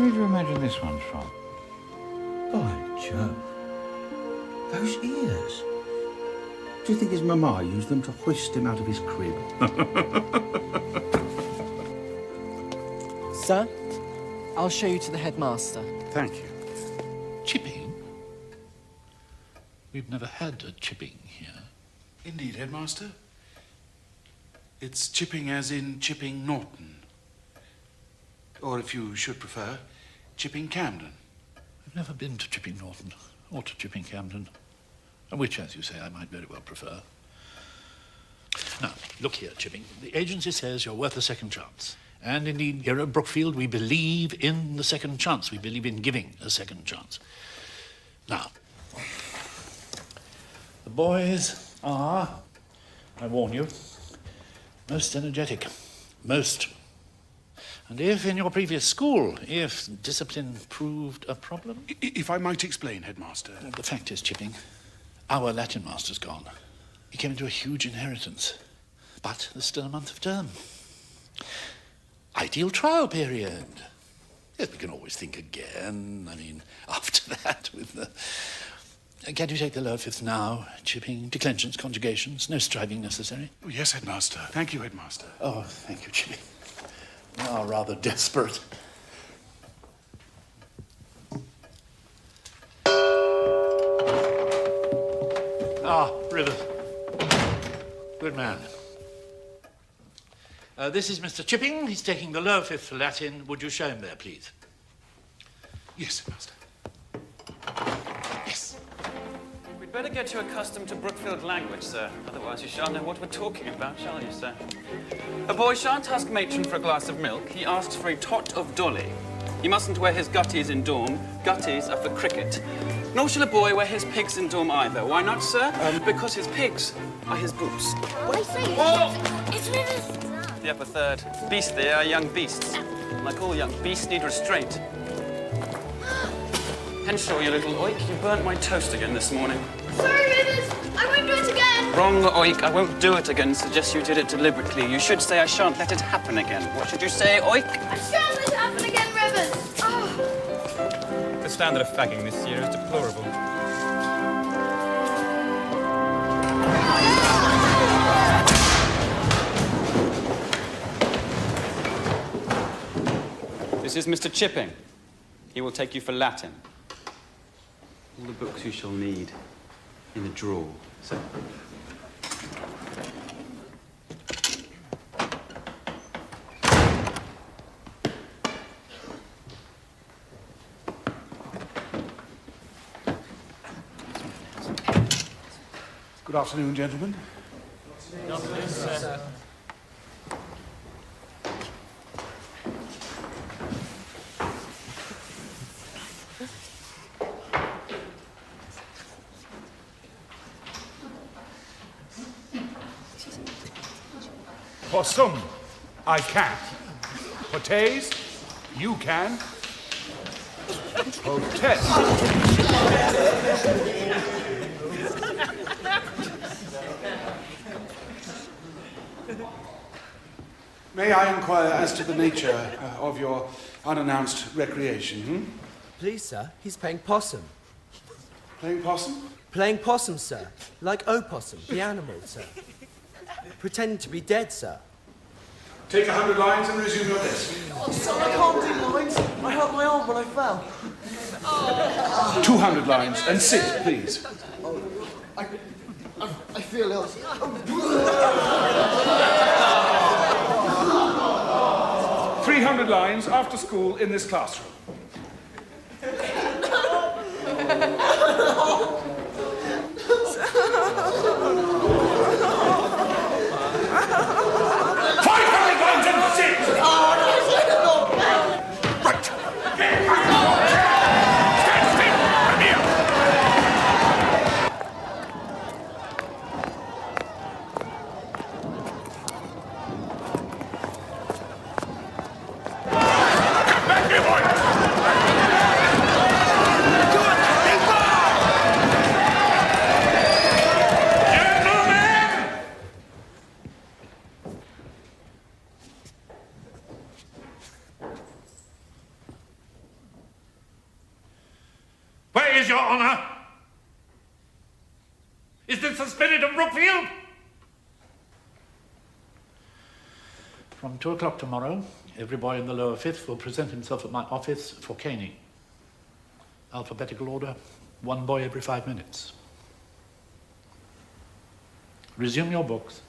Where do you imagine this one's from? By Jove. Those ears. Do you think his mama used them to hoist him out of his crib? Sir, I'll show you to the headmaster. Thank you. Chipping? We've never had a chipping here. Indeed, Headmaster. It's Chipping as in Chipping Norton. Or if you should prefer, Chipping Camden. I've never been to Chipping Norton or to Chipping Camden, which, as you say, I might very well prefer. Now, look here, Chipping. The agency says you're worth a second chance. And indeed, here at Brookfield, we believe in the second chance. We believe in giving a second chance. Now, the boys are, I warn you, most energetic. Most. And if in your previous school, if discipline proved a problem... If I might explain, Headmaster. The fact is, Chipping, our Latin master's gone. He came into a huge inheritance. But there's still a month of term. Ideal trial period. Yes, we can always think again. I mean, after that, with the... Can you take the lower fifth now? Chipping, declensions, conjugations, no striving necessary. Oh, yes, Headmaster. Thank you, Headmaster. Oh, thank you, Chipping. We are rather desperate. Ah, Rivers. Good man. This is Mr. Chipping. He's taking the lower fifth for Latin. Would you show him there, please? Yes, Headmaster. Yes. We'd better get you accustomed to Brookfield language, sir. Otherwise you shan't know what we're talking about, shall you, sir? A boy shan't ask matron for a glass of milk. He asks for a tot of dolly. He mustn't wear his gutties in dorm. Gutties are for cricket. Nor shall a boy wear his pigs in dorm either. Why not, sir? Because his pigs are his boots. What I say? Whoa! It's Rivers. The upper third. Beasts, they are young beasts. Like all young beasts, need restraint. Henshaw, you little oik, you burnt my toast again this morning. Sorry, Rivers. I won't do it again. Wrong, oik. I won't do it again. Suggest you did it deliberately. You should say I shan't let it happen again. What should you say, oik? I shan't let it happen again, Rivers. Oh. The standard of fagging this year is deplorable. This is Mr. Chipping. He will take you for Latin. All the books you shall need in the drawer, sir. Good afternoon, gentlemen. Good afternoon, sir. Possum, I can't. Potays, you can. Protest. May I inquire as to the nature of your unannounced recreation, Please, sir, he's playing possum. Playing possum? Playing possum, sir. Like opossum, the animal, sir. Pretending to be dead, sir. Take 100 lines and resume your desk. Oh, sir, I can't do lines. I hurt my arm when I fell. 200 lines and sit, please. I feel ill. 300 lines after school in this classroom. Your Honour? Is this the spirit of Brookfield? From 2 o'clock tomorrow, every boy in the lower fifth will present himself at my office for caning. Alphabetical order, 1 boy every 5 minutes. Resume your books.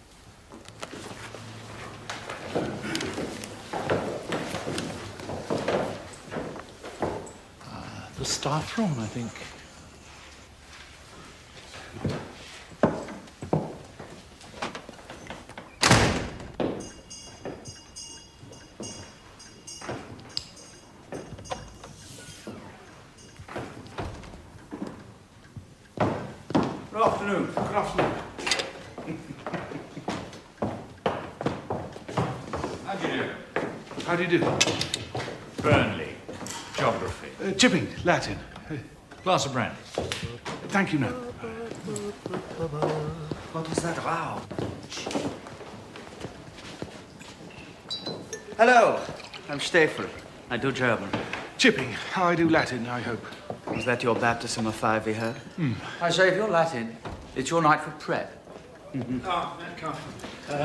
The staff room, I think. Good afternoon. Good afternoon. How do you do? How do you do? Burnley. Geography. Chipping, Latin. Glass of brandy. Thank you, no. What was that row? Hello, I'm Stefan. I do German. Chipping, I do Latin, I hope. Was that your baptism of fire we heard? I say, if you're Latin, it's your night for prep.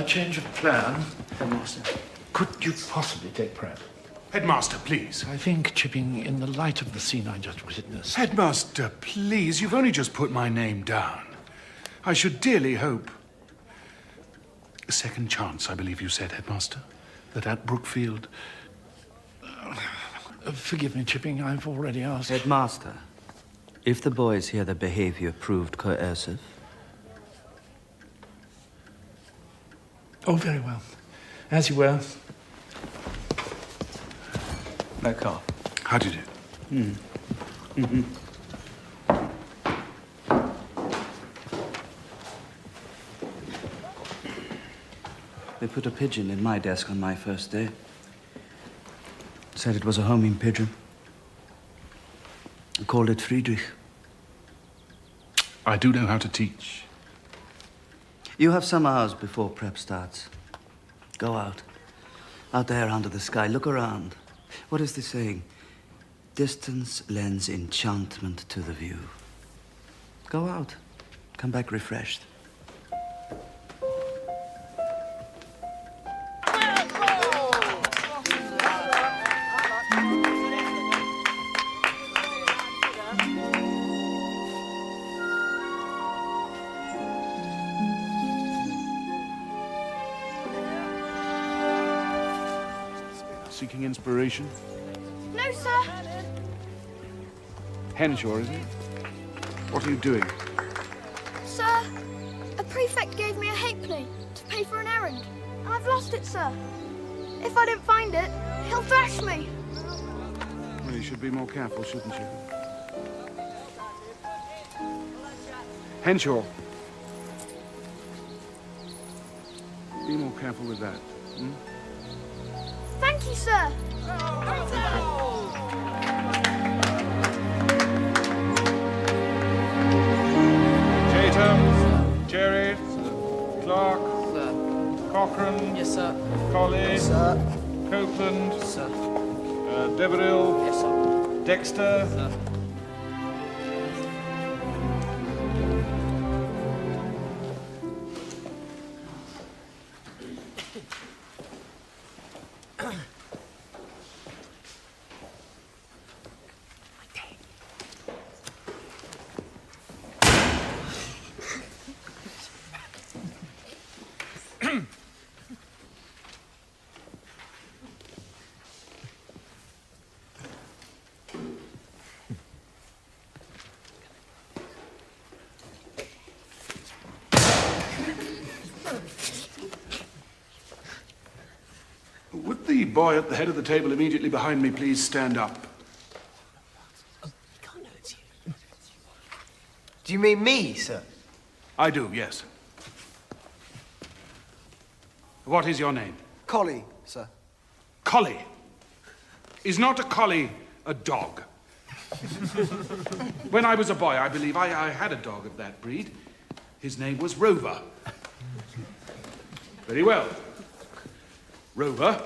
Change of plan. Headmaster. Could you possibly take prep? Headmaster, please. I think, Chipping, in the light of the scene I just witnessed... Headmaster, please. You've only just put my name down. I should dearly hope... A second chance, I believe you said, Headmaster. That at Brookfield... Forgive me, Chipping, I've already asked... Headmaster, if the boys hear their behavior proved coercive... Oh, very well. As you were. No car. How do you do? They put a pigeon in my desk on my first day. Said it was a homing pigeon. I called it Friedrich. I do know how to teach. You have some hours before prep starts. Go out. Out there under the sky. Look around. What is the saying? Distance lends enchantment to the view. Go out. Come back refreshed. Seeking inspiration? No, sir. Henshaw, isn't it? What are you doing? Sir, a prefect gave me a halfpenny to pay for an errand. And I've lost it, sir. If I don't find it, he'll thrash me. Well, you should be more careful, shouldn't you? Henshaw. Be more careful with that. Hmm? Thank you, sir. Chatham, Jerry, Clark, Cochrane, Yes, sir. Colley, Sir. Copeland, Sir. Deverill, Yes, sir. Dexter. Sir. Would the boy at the head of the table immediately behind me please stand up? Do you mean me, sir? I do, yes. What is your name? Collie, sir. Collie. Is not a collie a dog? When I was a boy, I believe I had a dog of that breed. His name was Rover. Very well. Rover,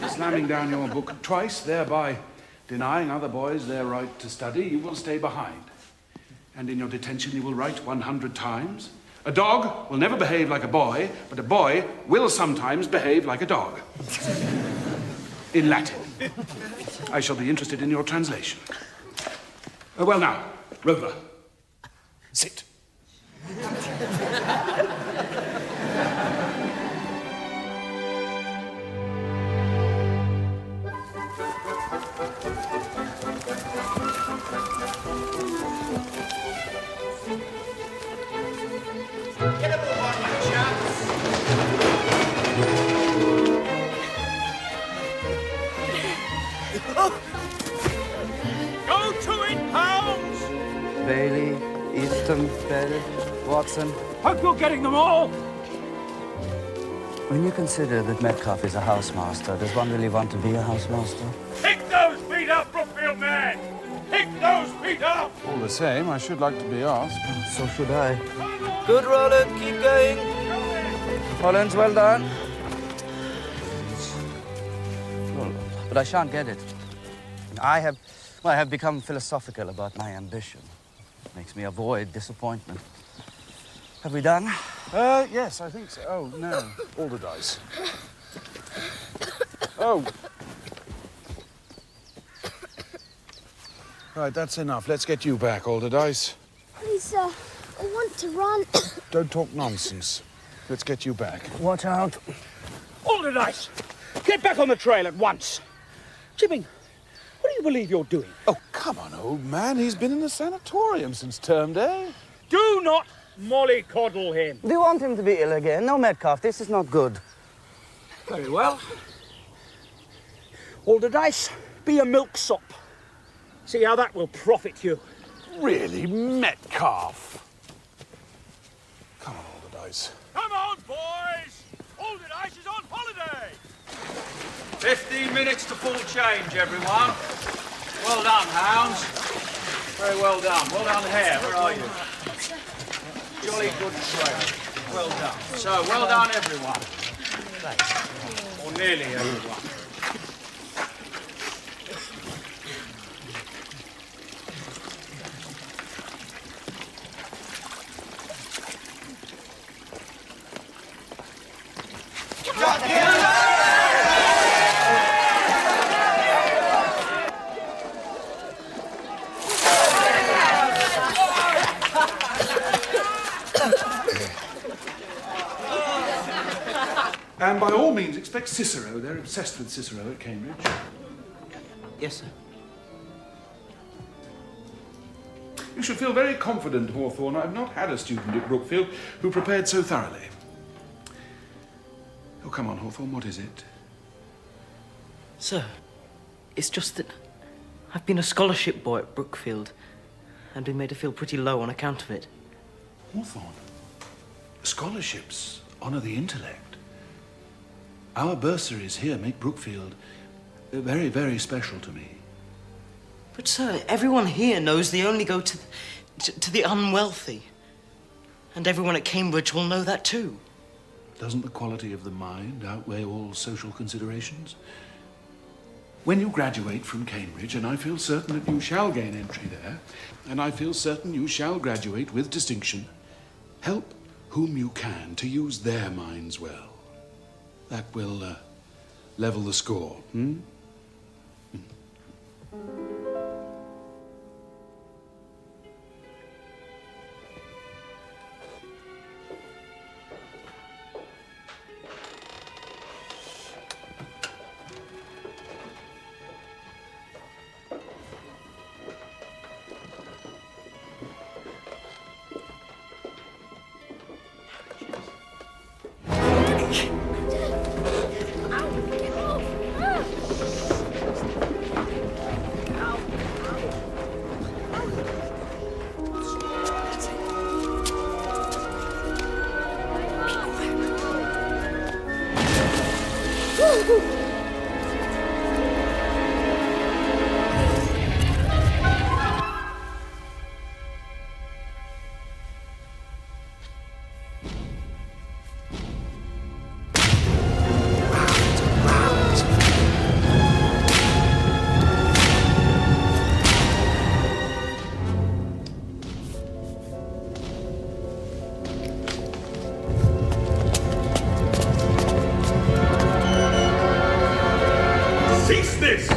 slamming down your book twice, thereby Denying other boys their right to study, you will stay behind. And in your detention, you will write 100 times. A dog will never behave like a boy, but a boy will sometimes behave like a dog. In Latin. I shall be interested in your translation. Well now, Rover, sit. Go to it, Hounds! Bailey, Easton, Bell, Watson. Hope you're getting them all! When you consider that Metcalf is a housemaster, does one really want to be a housemaster? Pick those feet up, Brookfield men! Pick those feet up! All the same, I should like to be asked. So should I. Good, Roland. Keep going. Rollins, well done. Well, but I shan't get it. I have become philosophical about my ambition. Makes me avoid disappointment. Have we done? Yes, I think so. Oh, no. All the dice. Oh. Right, that's enough. Let's get you back, Alderdice. Please, sir. I want to run. Don't talk nonsense. Let's get you back. Watch out. Alderdice, get back on the trail at once. Chipping, what do you believe you're doing? Oh, come on, old man. He's been in a sanatorium since term day. Do not mollycoddle him. Do you want him to be ill again? No, Metcalf, this is not good. Very well. Alderdice, be a milksop. See how that will profit you. Really, Metcalf? Come on, Alderdice. Come on, boys! Alderdice is on holiday! 15 minutes to full change, everyone. Well done, Hounds. Very well done. Well done, Hare. Where are you? Jolly good trail. Well done. So, well done, everyone. Or nearly everyone. And by all means, expect Cicero. They're obsessed with Cicero at Cambridge. Yes, sir. You should feel very confident, Hawthorne. I've not had a student at Brookfield who prepared so thoroughly. Oh, come on, Hawthorne, what is it? Sir, it's just that I've been a scholarship boy at Brookfield and been made to feel pretty low on account of it. Hawthorne, scholarships honour the intellect. Our bursaries here make Brookfield very, very special to me. But, sir, everyone here knows they only go to the unwealthy. And everyone at Cambridge will know that too. Doesn't the quality of the mind outweigh all social considerations? When you graduate from Cambridge, and I feel certain that you shall gain entry there, and I feel certain you shall graduate with distinction, help whom you can to use their minds well. That will level the score, Cease this!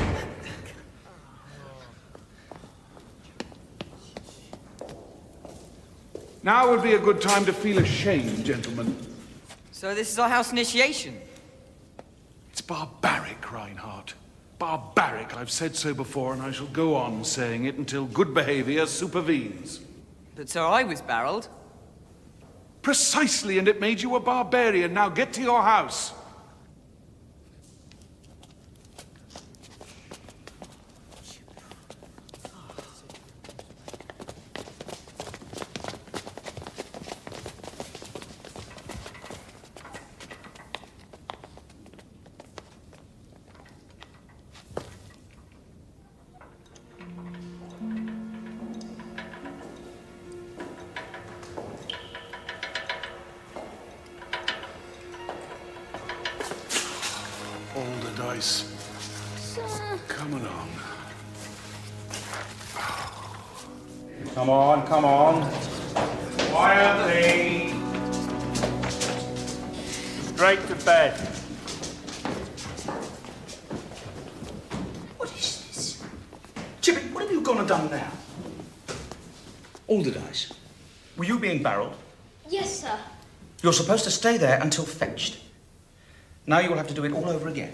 Now would be a good time to feel ashamed, gentlemen. So this is our house initiation? It's barbaric, Reinhardt. Barbaric. I've said so before, and I shall go on saying it until good behavior supervenes. But sir, I was barreled. Precisely, and it made you a barbarian. Now get to your house. Alderdice. Sir. Come along. Come on, come on. Quietly. Straight to bed. What is this? Chipping, what have you gone and done now? Alderdice, were you being barreled? Yes, sir. You're supposed to stay there until fetched. Now you will have to do it all over again.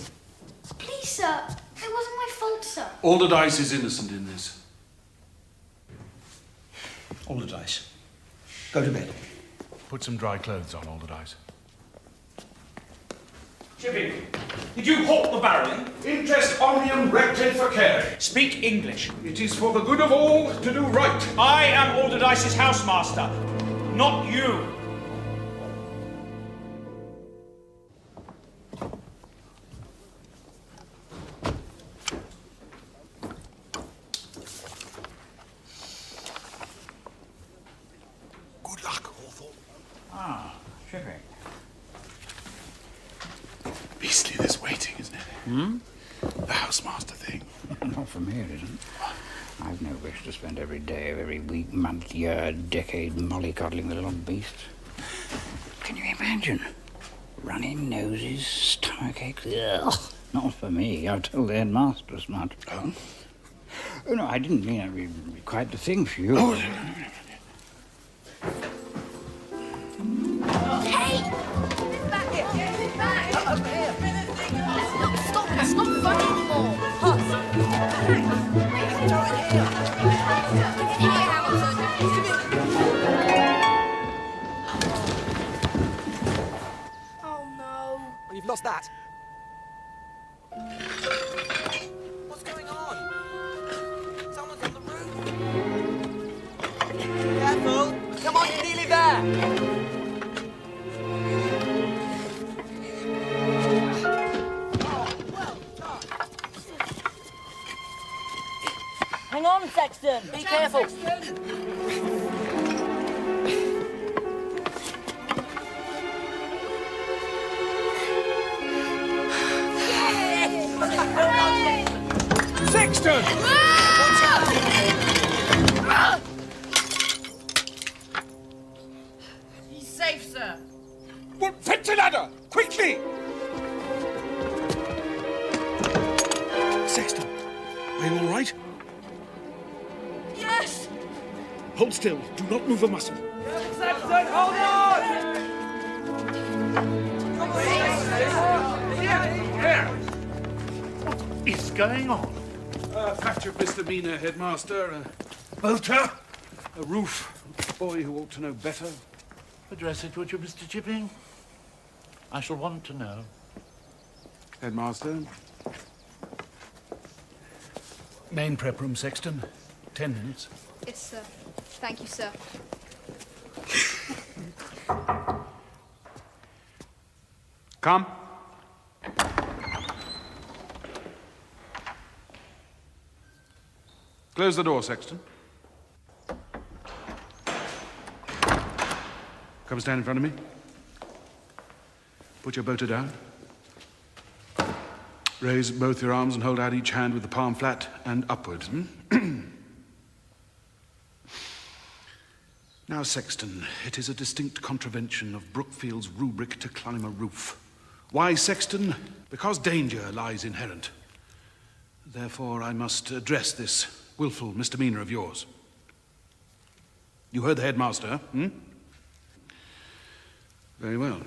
Please, sir. It wasn't my fault, sir. Alderdice is innocent in this. Alderdice, go to bed. Put some dry clothes on, Alderdice. Chipping, did you halt the barreling? Interest omnium recte facere. Speak English. It is for the good of all to do right. I am Alderdice's housemaster, not you. Good luck, Hawthorne. Ah, Chipping. Beastly this waiting, isn't it? The housemaster thing. Not for me, it isn't. I've no wish to spend every day of every week, month, year, decade mollycoddling the little beast. Can you imagine? Running noses, stomach aches. Ugh. Not for me. I've told the headmaster as much. Oh? Oh, no, I didn't mean it would be quite the thing for you. Oh, Hey! Get back here! Get back! Over here! Stop! It's not funny anymore! Oh no! Well, you've lost that. What's going on? Someone's on the roof. Careful! Come on, you're nearly there! Hang on, Sexton. Be careful. Sexton! He's safe, sir. Well, fetch a ladder! Quickly! Sexton, are you all right? Yes! Hold still. Do not move a muscle. Sexton, hold on! What is going on? Fractured misdemeanor, headmaster. Bolter. A roof. A boy who ought to know better. Address it, would you, Mr. Chipping? I shall want to know. Headmaster. Main prep room, Sexton. 10 minutes. Yes, sir. Thank you, sir. Come. Close the door, Sexton. Come stand in front of me. Put your boater down. Raise both your arms and hold out each hand with the palm flat and upward. Now, Sexton, it is a distinct contravention of Brookfield's rubric to climb a roof. Why, Sexton? Because danger lies inherent. Therefore, I must address this willful misdemeanor of yours. You heard the headmaster, hmm? Very well.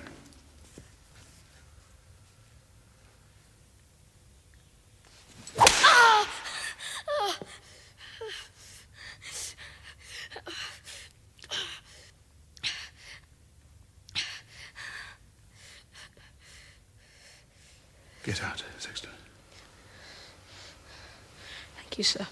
Get out, Sexton. Thank you, sir.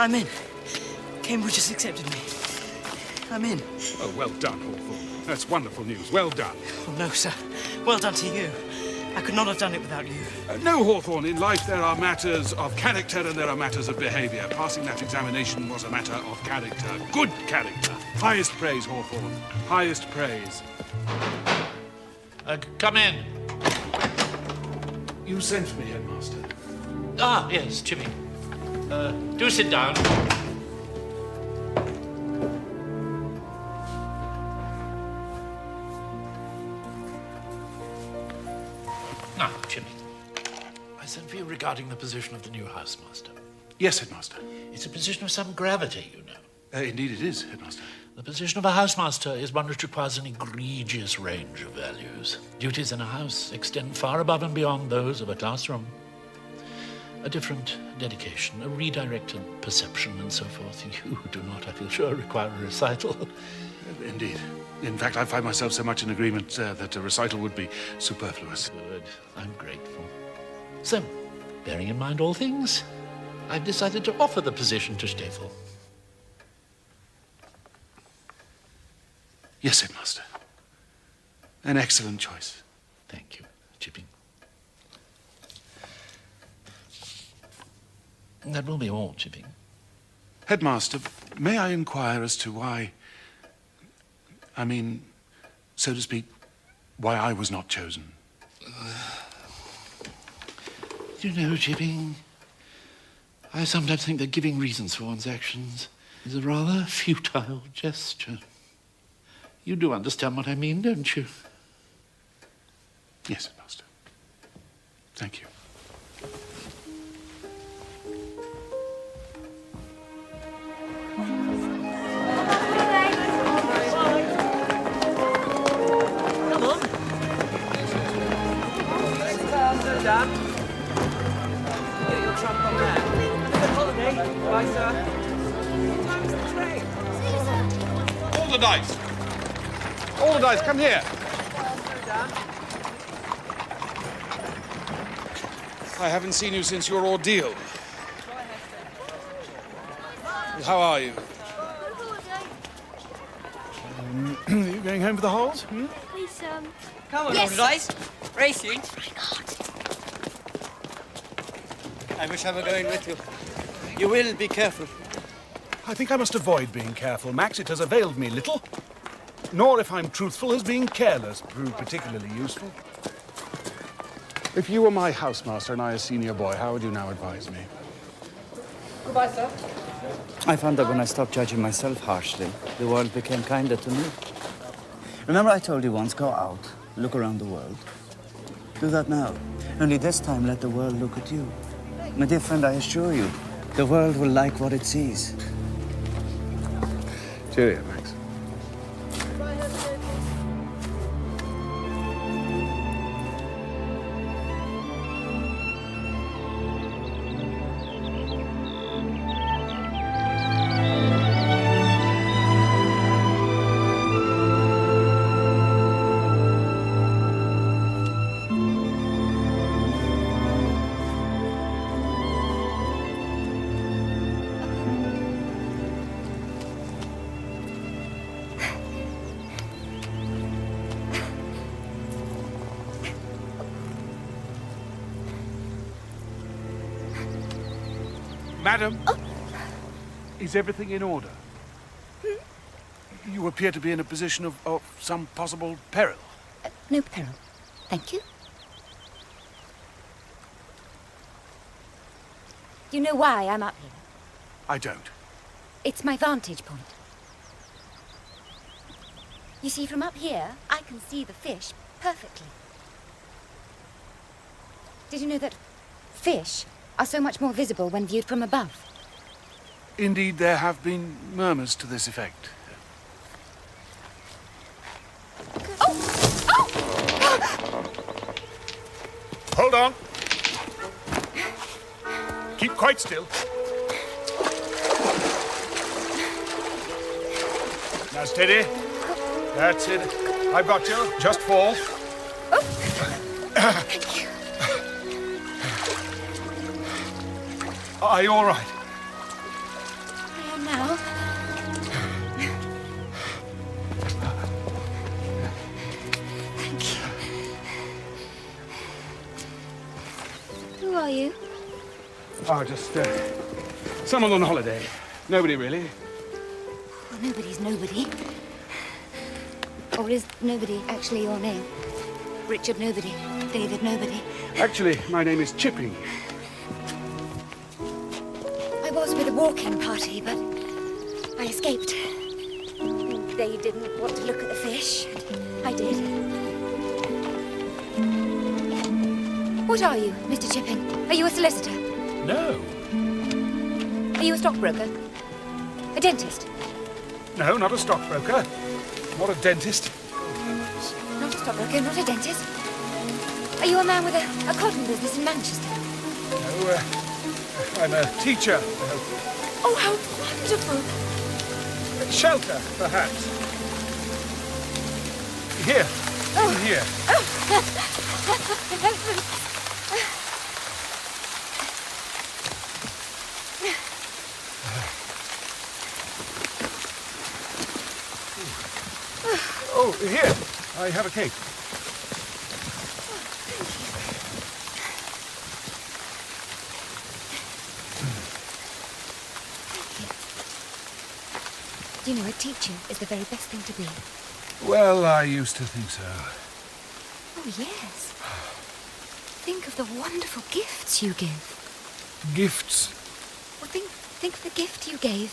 I'm in. Cambridge has accepted me. I'm in. Oh, well done, Hawthorne. That's wonderful news. Well done. Oh, no, sir. Well done to you. I could not have done it without you. No, Hawthorne. In life there are matters of character and there are matters of behaviour. Passing that examination was a matter of character. Good character. Highest praise, Hawthorne. Highest praise. Come in. You sent for me, Headmaster. Ah, yes, Chipping. Do sit down. Now, Chipping, I sent for you regarding the position of the new housemaster. Yes, Headmaster. It's a position of some gravity, you know. Indeed it is, Headmaster. The position of a housemaster is one which requires an egregious range of values. Duties in a house extend far above and beyond those of a classroom. A different dedication, a redirected perception, and so forth. You do not, I feel sure, require a recital. Indeed. In fact, I find myself so much in agreement that a recital would be superfluous. Good. I'm grateful. So, bearing in mind all things, I've decided to offer the position to Steffel. Yes, Headmaster. An excellent choice. Thank you, Chipping. That will be all, Chipping. Headmaster, may I inquire as to why... I mean, so to speak, why I was not chosen? You know, Chipping, I sometimes think that giving reasons for one's actions is a rather futile gesture. You do understand what I mean, don't you? Yes, Headmaster. Thank you. Come on. Dan. Get your trunk on there. Good holiday. Bye, sir. What time's the train? All the dice! All the dice, come here! I haven't seen you since your ordeal. How are you? You going home for the halls? Please, Come on, Yes. Lord Dice. Racing. I wish I were going with you. You will be careful. I think I must avoid being careful, Max. It has availed me little. Nor, if I'm truthful, has being careless proved particularly useful. If you were my housemaster and I a senior boy, how would you now advise me? Goodbye, sir. I found that when I stopped judging myself harshly, the world became kinder to me. Remember I told you once, go out, look around the world. Do that now. Only this time let the world look at you. My dear friend, I assure you, the world will like what it sees. Cheerio, Max. Madam, is everything in order? You appear to be in a position of some possible peril. No peril. Thank you. Do you know why I'm up here? I don't. It's my vantage point. You see, from up here, I can see the fish perfectly. Did you know that fish are so much more visible when viewed from above? Indeed, there have been murmurs to this effect. Hold on. Keep quite still. Now steady. That's it. I've got you. Just fall. Thank you. Are you all right? I am now. Thank you. Who are you? Oh, just someone on holiday. Nobody really. Well, nobody's nobody. Or is nobody actually your name? Richard Nobody, David Nobody. Actually, my name is Chipping. I was with a walking party, but I escaped. They didn't want to look at the fish. I did. What are you, Mr. Chipping? Are you a solicitor? No. Are you a stockbroker? A dentist? No, not a stockbroker. Not a dentist. Not a stockbroker, not a dentist. Are you a man with a cotton business in Manchester? No, I'm a teacher. Oh, how wonderful! Shelter, perhaps. Here. In here. Oh, here. I have a cake. Do you know, a teacher is the very best thing to be. Well, I used to think so. Oh, yes. Think of the wonderful gifts you give. Gifts? Well, think of the gift you gave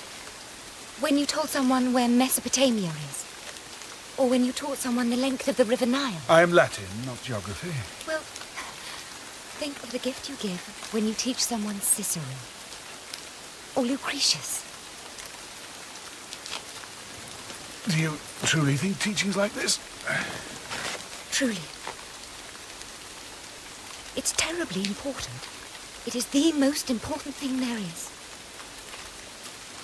when you told someone where Mesopotamia is. Or when you taught someone the length of the River Nile. I am Latin, not geography. Well, think of the gift you give when you teach someone Cicero. Or Lucretius. Do you truly think teaching's like this? Truly. It's terribly important. It is the most important thing there is.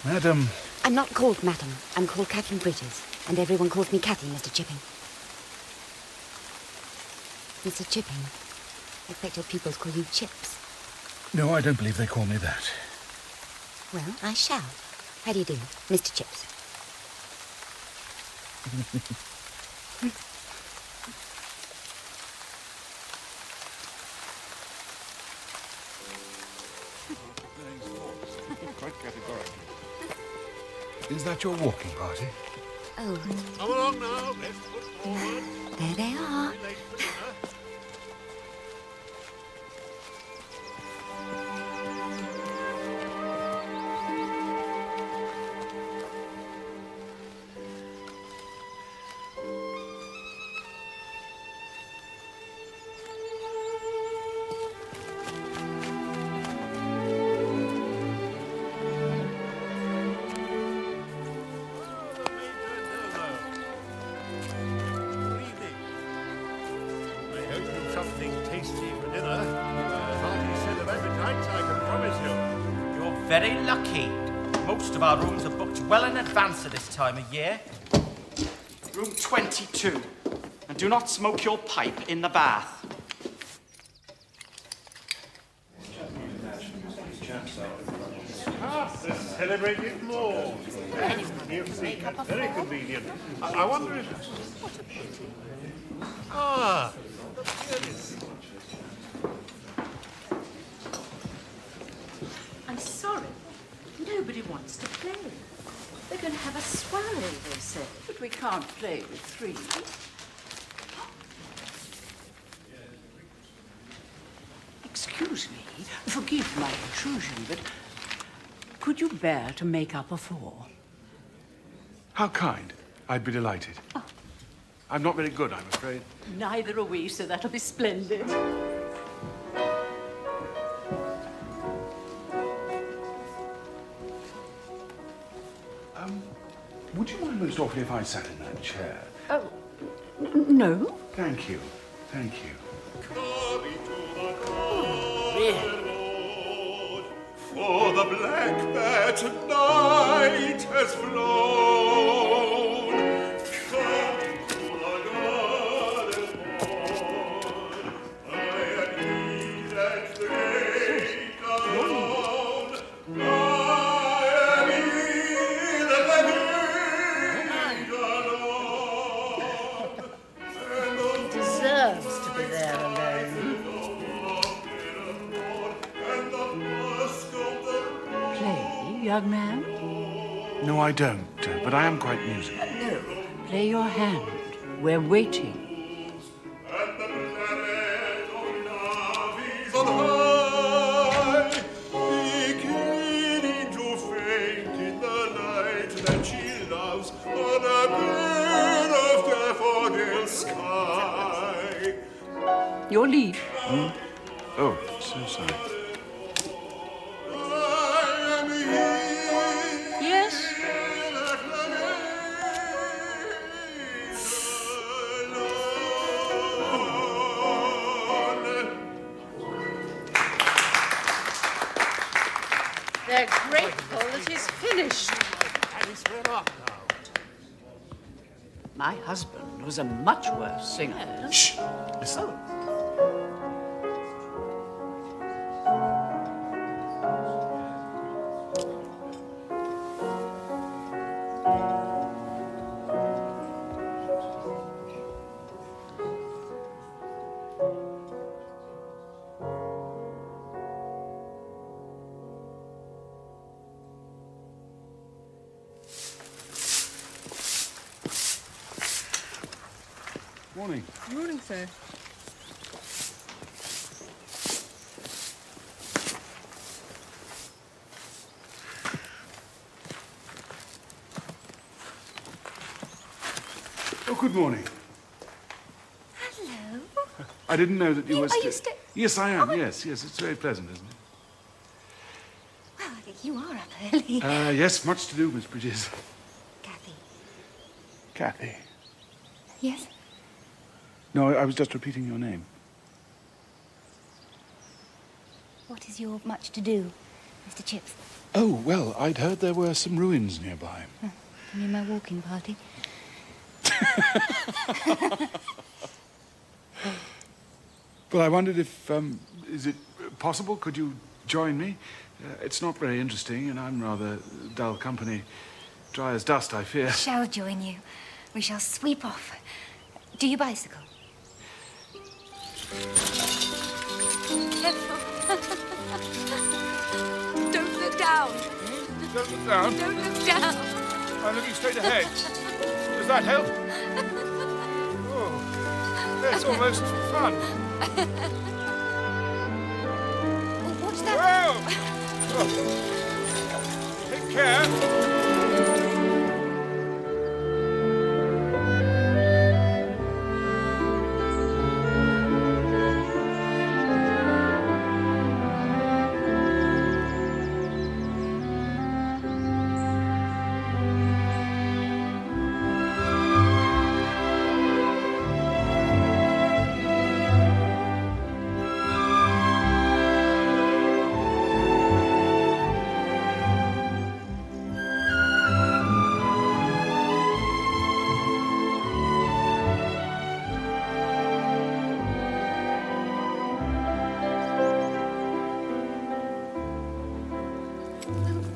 Madam. I'm not called Madam. I'm called Catherine Bridges. And everyone calls me Cathy, Mr. Chipping. Mr. Chipping, I expect your pupils call you Chips. No, I don't believe they call me that. Well, I shall. How do you do, Mr. Chips? Quite categorically. Is that your walking party? Oh. Come along now. Left foot forward. There they are. Late for dinner. Something tasty for dinner. Hardly set of appetites, I can promise you. You're very lucky. Most of our rooms are booked well in advance at this time of year. Room 22. And do not smoke your pipe in the bath. Celebrated more. Very convenient. I wonder if... Ah, the pianist. I'm sorry. Nobody wants to play. They're going to have a swallow, they say. we can't play with 3. Excuse me, forgive my intrusion, but could you bear to make up a 4? How kind. I'd be delighted. I'm not very good, I'm afraid. Neither are we, so that'll be splendid. Would you mind most awfully if I sat in that chair? Oh, no. Thank you. Thank you. For the black bear tonight has flown. Come to the garden wall. I am he at the gate alone. I am he at the gate alone. He deserves to be there alone. Play, young man? No, I don't, but I am quite musical. No, play your hand. We're waiting. On high, beginning to faint in the light that she loves on a bed of daffodil sky. Your lead. Oh, so sorry. Yes? They're grateful that he's finished. My husband was a much worse singer. Shh! Listen. Morning. Morning, sir. Oh, good morning. Hello. I didn't know that you were Are you Yes, I am. Yes, yes. It's very pleasant, isn't it? Well, I think you are up early. Yes, much to do, Miss Bridges. Kathy. Kathy. Yes? No, I was just repeating your name. What is your much to do, Mr. Chips? Oh, well, I'd heard there were some ruins nearby. You mean my walking party? Well, I wondered if, is it possible? Could you join me? It's not very interesting, and I'm rather dull company. Dry as dust, I fear. I shall join you. We shall sweep off. Do you bicycle? Careful. Don't look down. Don't look down. Don't look down. I'm looking straight ahead. Does that help? Oh, that's almost fun. Oh, watch that. Whoa! Oh. Take care.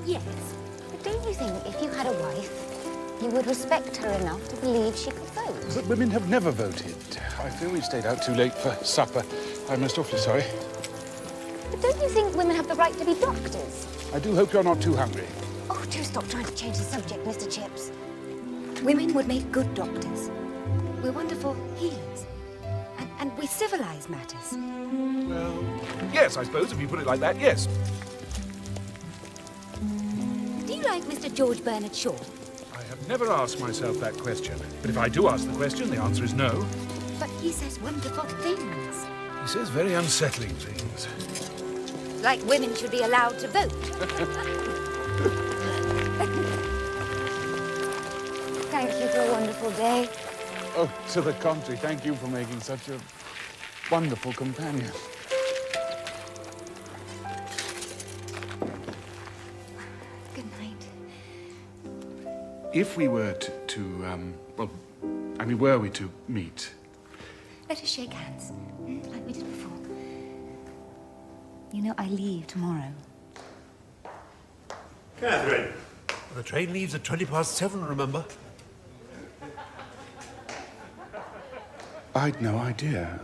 Yes. But don't you think if you had a wife, you would respect her enough to believe she could vote? But women have never voted. I fear we stayed out too late for supper. I'm most awfully sorry. But don't you think women have the right to be doctors? I do hope you're not too hungry. Oh, do stop trying to change the subject, Mr. Chips. Women would make good doctors. We're wonderful healers. And we civilize matters. Well, yes, I suppose, if you put it like that, yes. Do you like Mr. George Bernard Shaw? I have never asked myself that question. But if I do ask the question, the answer is no. But he says wonderful things. He says very unsettling things. Like women should be allowed to vote. Thank you for a wonderful day. Oh, to the contrary, thank you for making such a wonderful companion. Good night. If we were were we to meet? Let us shake hands, like we did before. You know, I leave tomorrow. Catherine, the train leaves at 7:20, remember? I'd no idea.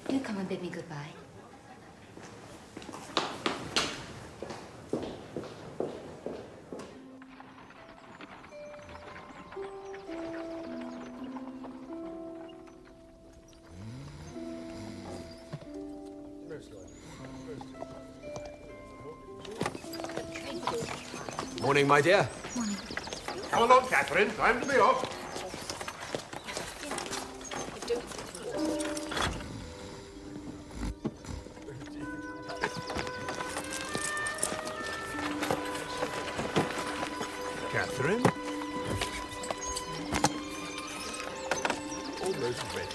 Do come and bid me goodbye. Morning, my dear. Morning. Come along, Catherine. Time to be off. Catherine? Almost ready.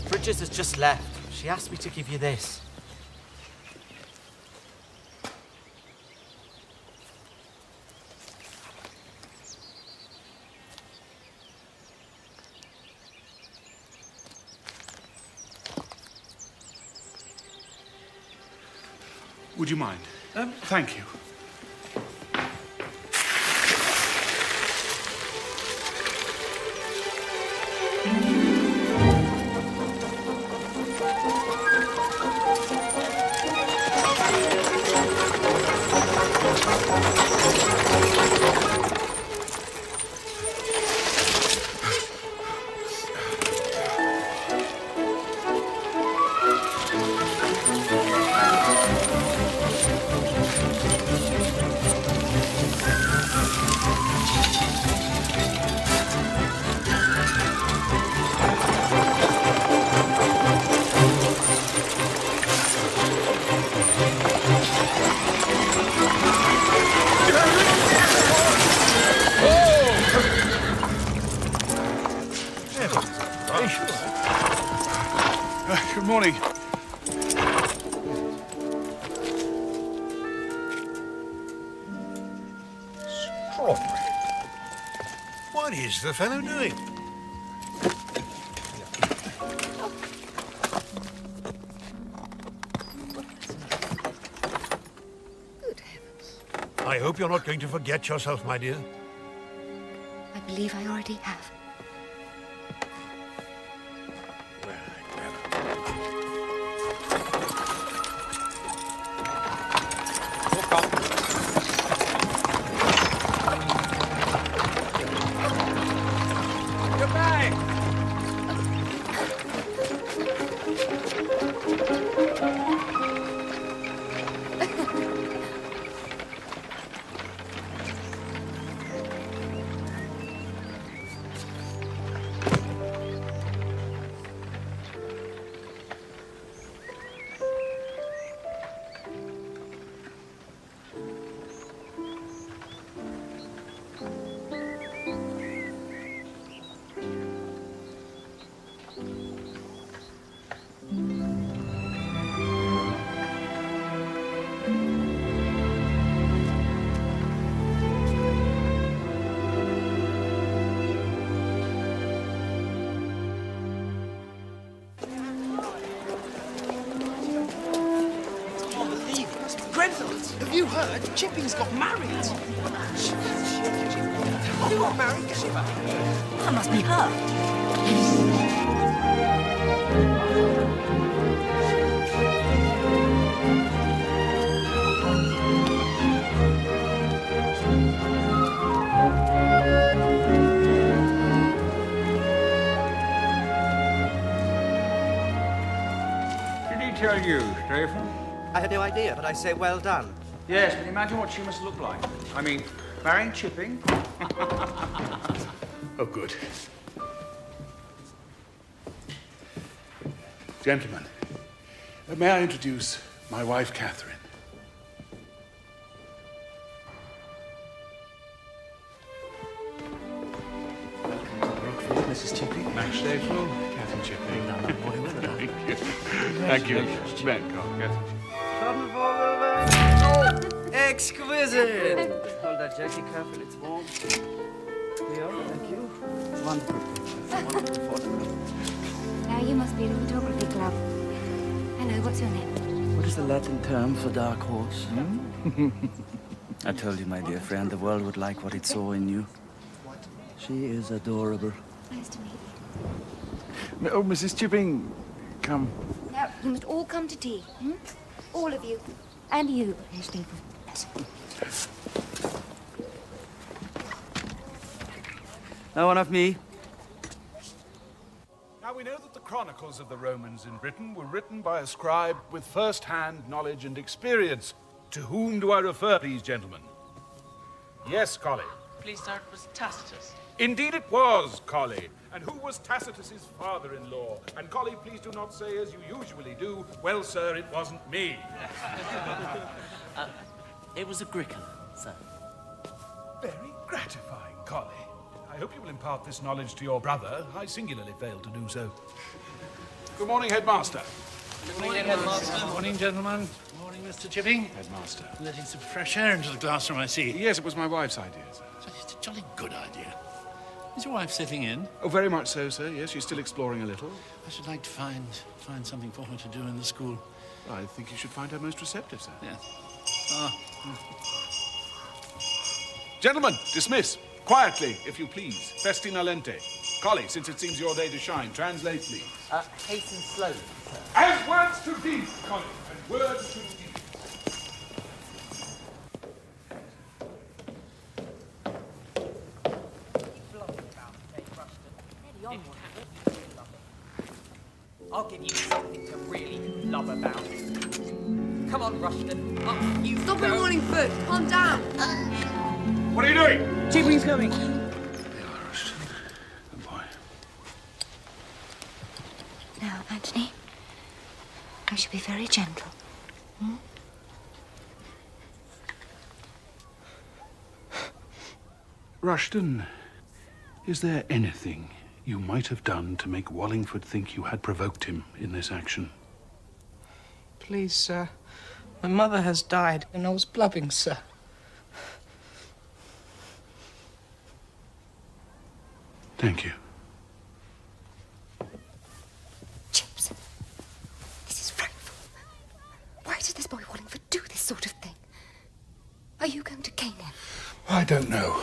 Bridges has just left. She asked me to give you this. Would you mind? Thank you. Good morning. Strawberry. What is the fellow doing? Good heavens. I hope you're not going to forget yourself, my dear. I believe I already have. Have you heard? Chipping's got married. Who got married? That must be her. Did he tell you, Stephen? I had no idea, but I say well done. Yes, but imagine what she must look like. I mean, marrying Chipping. Oh, good. Gentlemen, may I introduce my wife, Catherine? Brookfield, Mrs. Chipping. Max Staples, Catherine Chipping. Thank you. Thank you. Bangkok, Catherine. Exquisite! Hold that jacket carefully, it's warm. Here, thank you. Wonderful. Wonderful photograph. Now you must be in the photography club. Hello, what's your name? What is the Latin term for dark horse? I told you, my dear friend, the world would like what it saw in you. She is adorable. Nice to meet you. Oh, Mrs. Chipping, come. Now, you must all come to tea. Hmm? All of you. And you, Herr Stapel. Yes. Now one of me. Now we know that the chronicles of the Romans in Britain were written by a scribe with first-hand knowledge and experience. To whom do I refer, please, gentlemen? Yes, Collie. Please, sir, it was Tacitus. Indeed it was, Collie. And who was Tacitus's father-in-law? And Collie, please do not say, as you usually do, well, sir, it wasn't me. It was Agricola, sir. Very gratifying, Collie. I hope you will impart this knowledge to your brother. I singularly failed to do so. Good morning, Headmaster. Good morning, Headmaster. Good morning, gentlemen. Good morning, Mr. Chipping. Headmaster. Letting some fresh air into the classroom, I see. Yes, it was my wife's idea, sir. It's a jolly good idea. Is your wife sitting in? Oh, very much so, sir. Yes, she's still exploring a little. I should like to find something for her to do in the school. I think you should find her most receptive, sir. Yes. Gentlemen, dismiss. Quietly, if you please. Festina lente. Collie, since it seems your day to shine, translate, please. Hasten slowly, sir. As words to deed, Collie, and words to deed. I'll give you something to really love about. Come on, Rushton. Up you Stop go. it, Wallingford. Calm down. What are you doing? Chipping's coming. Good boy. Now, Anthony, I should be very gentle. Hmm? Rushton, is there anything you might have done to make Wallingford think you had provoked him in this action? Please, sir. My mother has died, and I was blubbing, sir. Thank you. Chips, this is frightful. Why did this boy Wallingford do this sort of thing? Are you going to cane him? I don't know.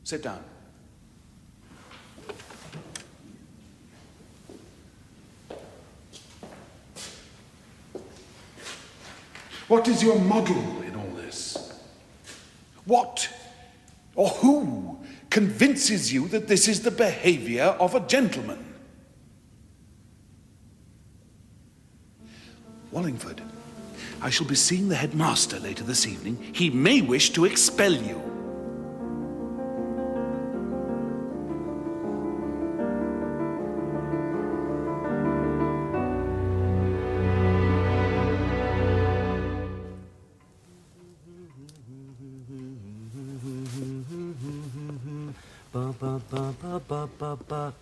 Sit down. What is your model in all this? What or who convinces you that this is the behavior of a gentleman? Wallingford, I shall be seeing the headmaster later this evening. He may wish to expel you. The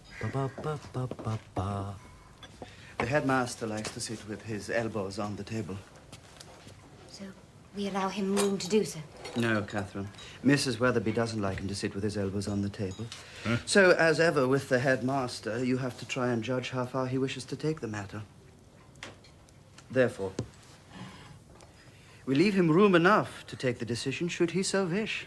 headmaster likes to sit with his elbows on the table. So we allow him room to do so. No, Catherine. Mrs. Weatherby doesn't like him to sit with his elbows on the table. So, as ever with the headmaster, you have to try and judge how far he wishes to take the matter. Therefore, we leave him room enough to take the decision should he so wish.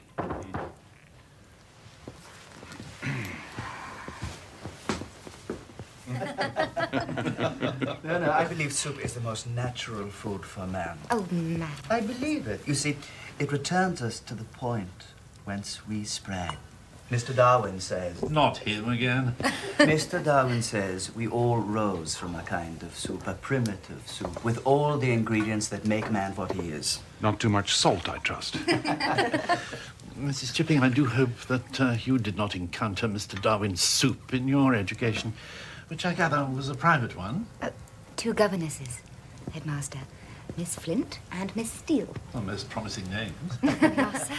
No, I believe soup is the most natural food for man. Oh, man. I believe it. You see, it returns us to the point whence we sprang. Mr. Darwin says... Not him again. Mr. Darwin says we all rose from a kind of soup, a primitive soup, with all the ingredients that make man what he is. Not too much salt, I trust. Mrs. Chipping, I do hope that you did not encounter Mr. Darwin's soup in your education, which I gather was a private one. 2 governesses, headmaster. Miss Flint and Miss Steele. Well, most promising names. Yes, sir.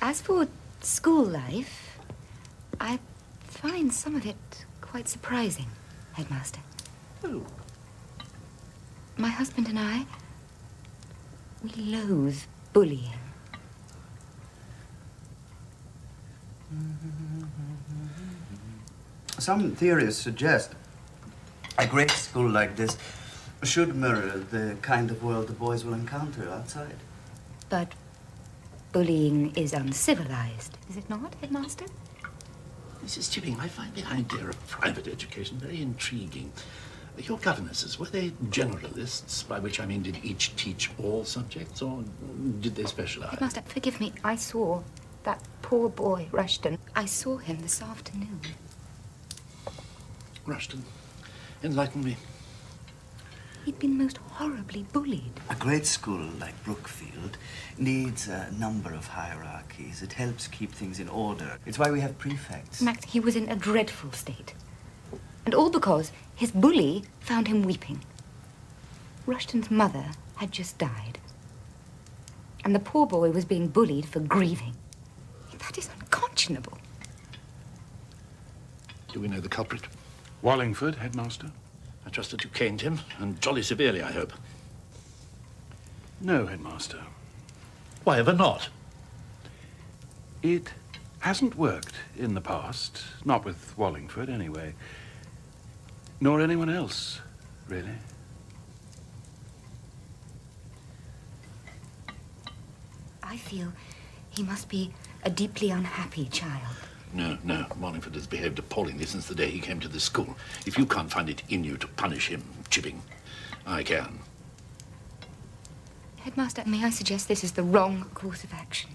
As for school life, I find some of it quite surprising, headmaster. Oh. My husband and I, we loathe bullying. Some theories suggest a great school like this should mirror the kind of world the boys will encounter outside. But bullying is uncivilized, is it not, headmaster? Mrs. Chipping, I find the idea of private education very intriguing. Your governesses, were they generalists, by which I mean did each teach all subjects, or did they specialize? Headmaster, forgive me, I saw that poor boy, Rushton. I saw him this afternoon. Rushton, enlighten me. He'd been most horribly bullied. A great school like Brookfield needs a number of hierarchies. It helps keep things in order. It's why we have prefects. Max, he was in a dreadful state. And all because his bully found him weeping. Rushton's mother had just died. And the poor boy was being bullied for grieving. That is unconscionable. Do we know the culprit? Wallingford, headmaster. I trust that you caned him, and jolly severely, I hope. No, headmaster. Why ever not? It hasn't worked in the past. Not with Wallingford, anyway. Nor anyone else, really. I feel he must be a deeply unhappy child. No, Wallingford has behaved appallingly since the day he came to this school. If you can't find it in you to punish him, Chipping, I can. Headmaster, may I suggest this is the wrong course of action?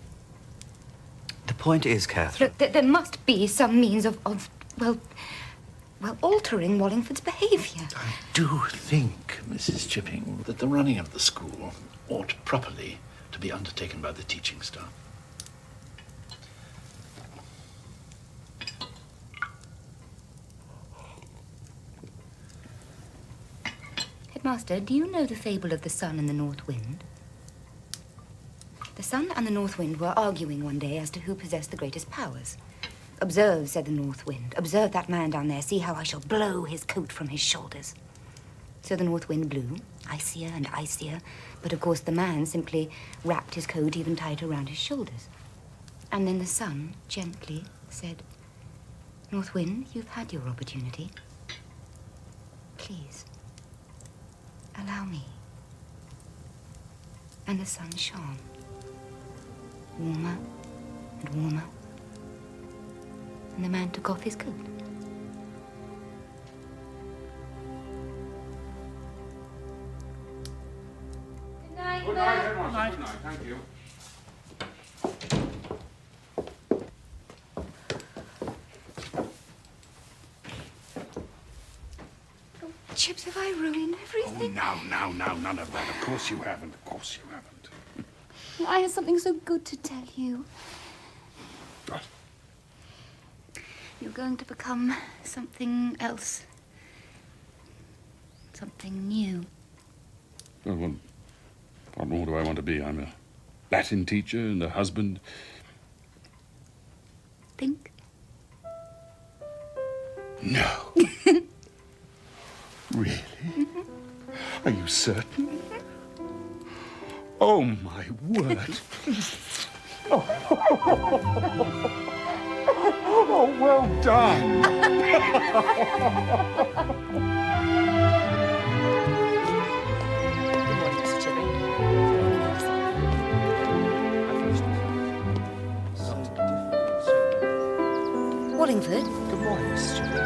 The point is, Catherine... Look, there must be some means of altering Wallingford's behavior. I do think, Mrs. Chipping, that the running of the school ought properly to be undertaken by the teaching staff. Headmaster, do you know the fable of the sun and the north wind? The sun and the north wind were arguing one day as to who possessed the greatest powers. Observe, said the north wind. Observe that man down there. See how I shall blow his coat from his shoulders. So the north wind blew, icier and icier, but of course the man simply wrapped his coat even tighter around his shoulders. And then the sun gently said, North wind, you've had your opportunity. Please. Allow me. And the sun shone. Warmer and warmer. And the man took off his coat. Good night, Good night, headmaster. Good night, thank you. Chips, have I ruined everything? Oh, now, none of that. Of course you haven't. Of course you haven't. I have something so good to tell you. What? You're going to become something else. Something new. Well, what more do I want to be? I'm a Latin teacher and a husband. think? No. Really? Are you certain? Oh, my word. Oh, well done. Wallingford, Good morning, Mrs. Chipping.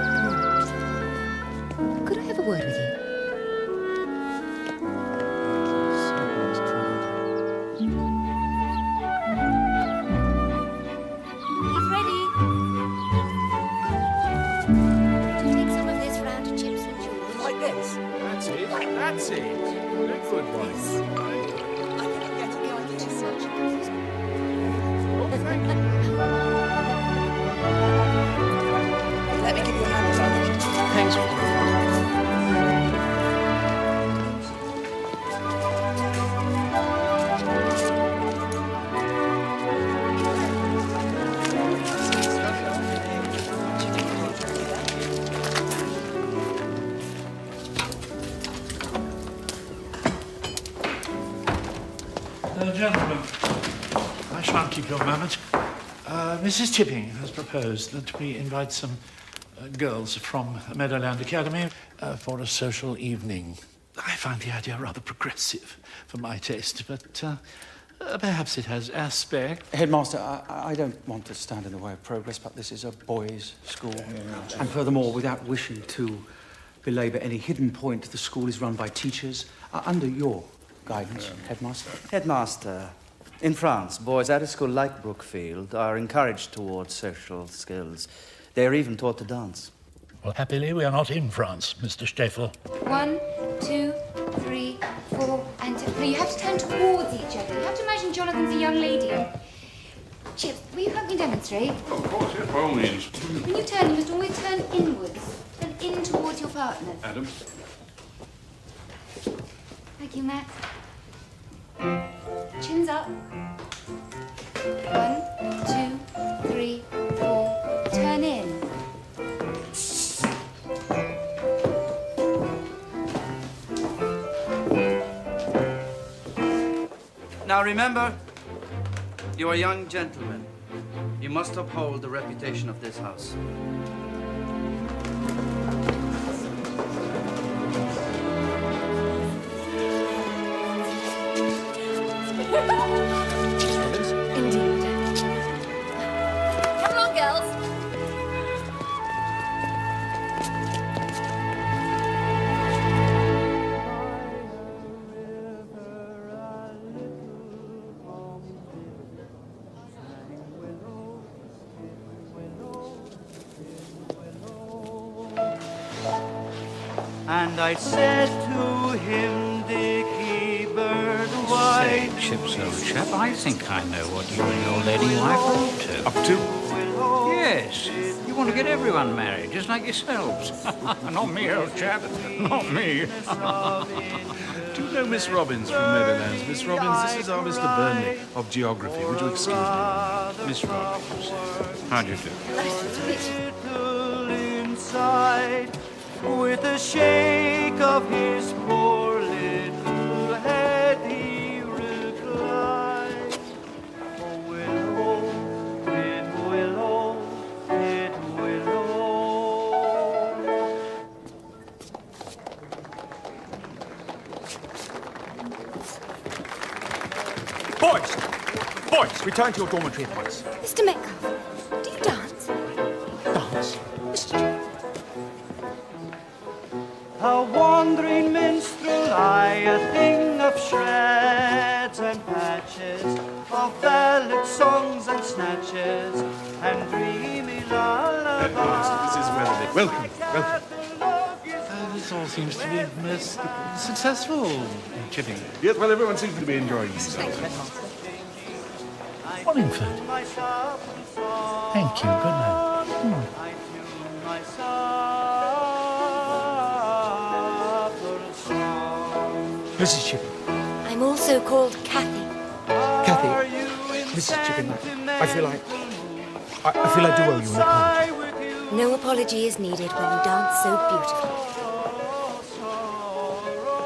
could I have a word with you? He's ready. Take some of this round to Chips and Jules. Like this. That's it. That's it. Good, good one. I think I'm getting the idea as such. Let me give you a hand with that. Thanks. Gentlemen, I shan't keep you a moment. Mrs. Chipping has proposed that we invite some girls from Meadowland Academy for a social evening. I find the idea rather progressive for my taste, but perhaps it has aspect. Headmaster, I don't want to stand in the way of progress, but this is a boys' school. And furthermore, without wishing to belabour any hidden point, the school is run by teachers under your guidance, Headmaster. Headmaster, in France, boys at a school like Brookfield are encouraged towards social skills. They are even taught to dance. Well, happily, we are not in France, Mr. Steffel. 1, 2, 3, 4, and... No, you have to turn towards each other. You have to imagine Jonathan's a young lady. Chips, will you help me demonstrate? Of course, yes, by all means. When you turn, you must always turn inwards. Turn in towards your partner. Adam. Thank you, Max. Chins up. 1, 2, 3, 4. Turn in. Now remember, you are young gentlemen. You must uphold the reputation of this house. Indeed. Come along, girls. And I said to him, Dickie bird, why Say, Chips, old chap, I think I know what you and your lady wife are up to. Up to? Yes, you want to get everyone married, just like yourselves. Not me, old chap, not me. Do you know Miss Robbins from Meadowlands? Miss Robbins, this is our Mr. Burnley of Geography. Would you excuse me? Miss Robbins, how do you do? inside with a shake of his poor little head he replied, oh, willow, it willow, it willow. Boys! Boys, return to your dormitory at once. Mr. Metcalfe, do you dance? Dance? A wandering minstrel, I, a thing of shreds and patches, of ballad songs and snatches, and dreamy lullabies. This is Weatherby. Welcome, welcome. This all seems to be most successful, Chipping. Yes, well, everyone seems to be enjoying themselves. Wallingford. Thank you. Good night. Mrs. Chipping. I'm also called Kathy. Kathy. Mrs. Chipping, I feel like I feel I do owe you an apology. No apology is needed when you dance so beautifully.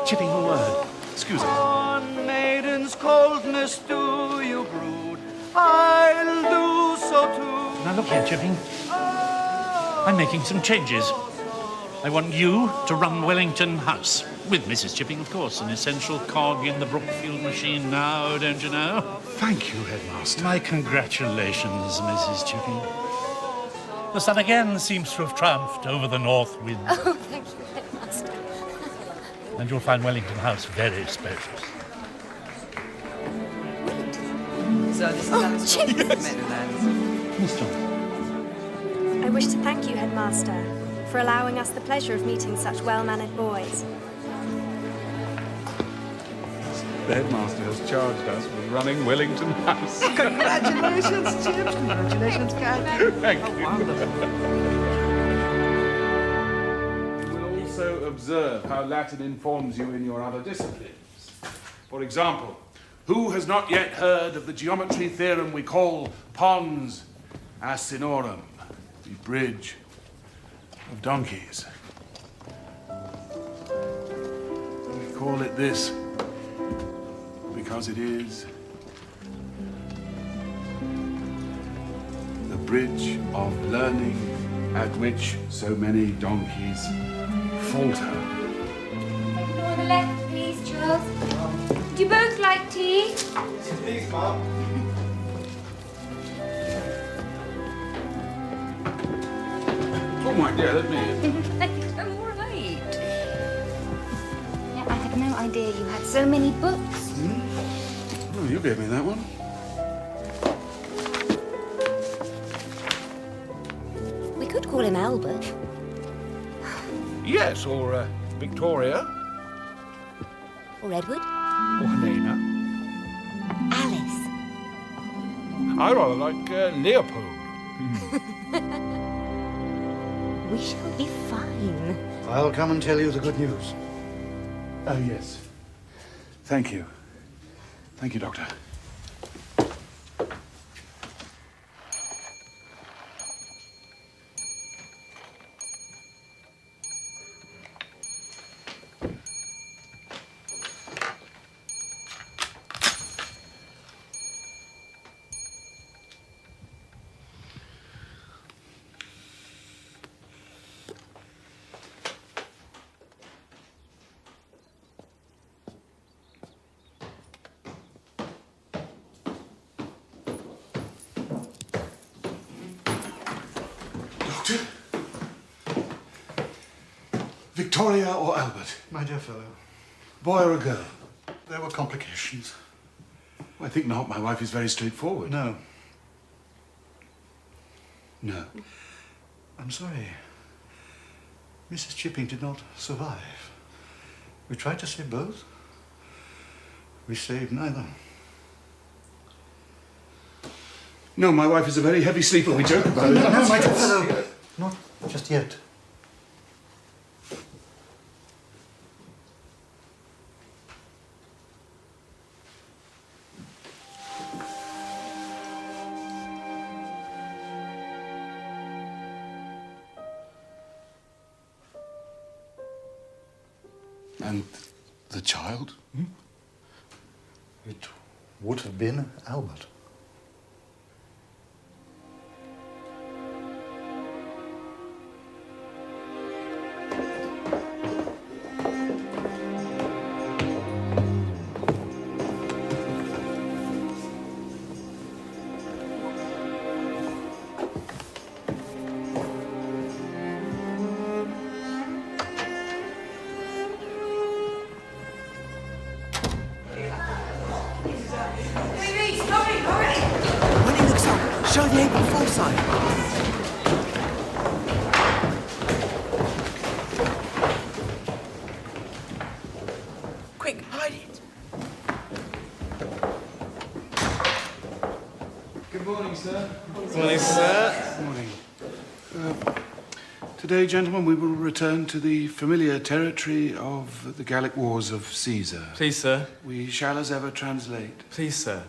Chipping, a word. Excuse us. On maiden's coldness do you brood, I'll do so too. Now look here, Chipping. I'm making some changes. I want you to run Wellington House. With Mrs. Chipping, of course, an essential cog in the Brookfield machine now, don't you know? Thank you, Headmaster. My congratulations, Mrs. Chipping. The sun again seems to have triumphed over the north wind. Oh, thank you, Headmaster. And you'll find Wellington House very spacious. So this is Oh, Chipping! Miss John. I wish to thank you, Headmaster, for allowing us the pleasure of meeting such well-mannered boys. The Headmaster has charged us with running Wellington House. Congratulations, Chips. Congratulations, Cat. Thank you. We'll also observe how Latin informs you in your other disciplines. For example, who has not yet heard of the geometry theorem we call Pons Asinorum, the bridge of donkeys? We call it this because it is the bridge of learning at which so many donkeys falter. Go on the left, please, Charles. Would you both like tea? Please, Mum. Oh my dear, let me in. I'm all right. Yeah, I had no idea you had so many books. Oh, you gave me that one. We could call him Albert. Yes, or Victoria. Or Edward. Or Helena. Alice. I rather like Leopold. We shall be fine. I'll come and tell you the good news. Oh, yes. Thank you. Thank you, Doctor. Doctor? Victoria or Albert? My dear fellow, Boy or a girl? there were complications. Well, I think not. My wife is very straightforward. No. No. I'm sorry. Mrs. Chipping did not survive. We tried to save both. We saved neither. No, my wife is a very heavy sleeper. We joke about it. No, my dear fellow. Not just yet. And the child? It would have been Albert. When he looks up, show the April Fool sign. Quick, hide it. Good morning, sir. Morning, sir. Morning. Today, gentlemen, we will return to the familiar territory of the Gallic Wars of Caesar. Please, sir. We shall, as ever, translate. Please, sir.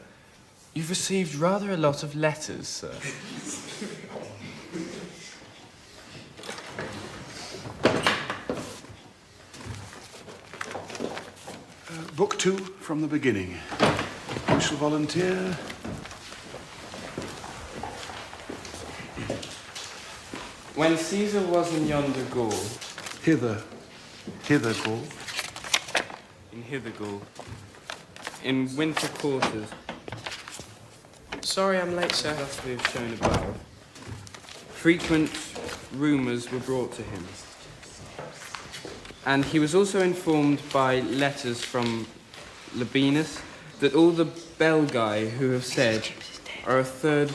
You've received rather a lot of letters, sir. Book 2 from the beginning. Who shall volunteer? When Caesar was in yonder Gaul. Hither Gaul. In hither Gaul. In winter quarters. Sorry I'm late, sir. Thus we have shown above. Frequent rumours were brought to him. And he was also informed by letters from Labienus that all the Belgae who have said are a third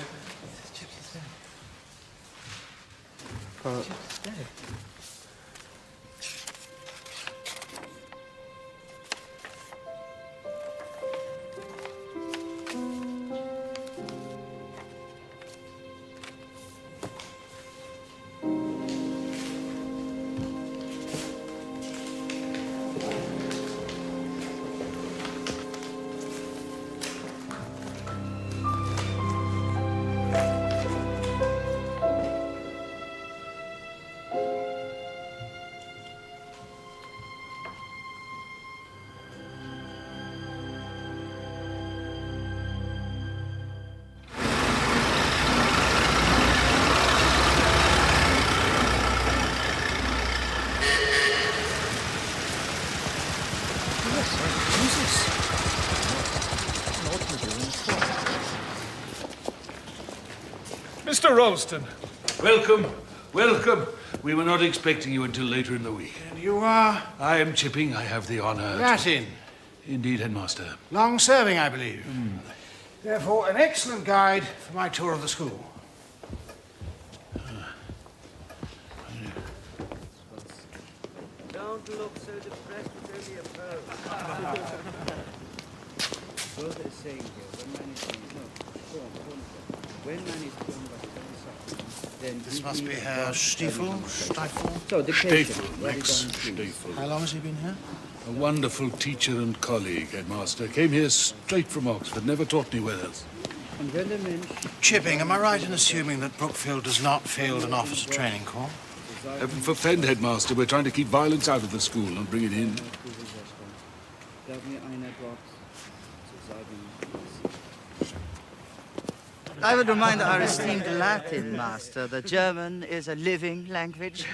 part. Mr. Ralston, welcome, welcome. We were not expecting you until later in the week. And you are? I am Chipping. I have the honour. Latin. Indeed, Headmaster. Long serving, I believe. Therefore, an excellent guide for my tour of the school. Don't look so depressed, it's only a pose. What they're saying here, when man is then This must be Herr Stiefel. Stiefel, Max Stiefel. How long has he been here? A wonderful teacher and colleague, Headmaster. Came here straight from Oxford, never taught anywhere else. Chipping, am I right in assuming that Brookfield does not field an officer training corps? Heaven forfend, Headmaster. We're trying to keep violence out of the school, not bring it in. I would remind our esteemed Latin master that German is a living language.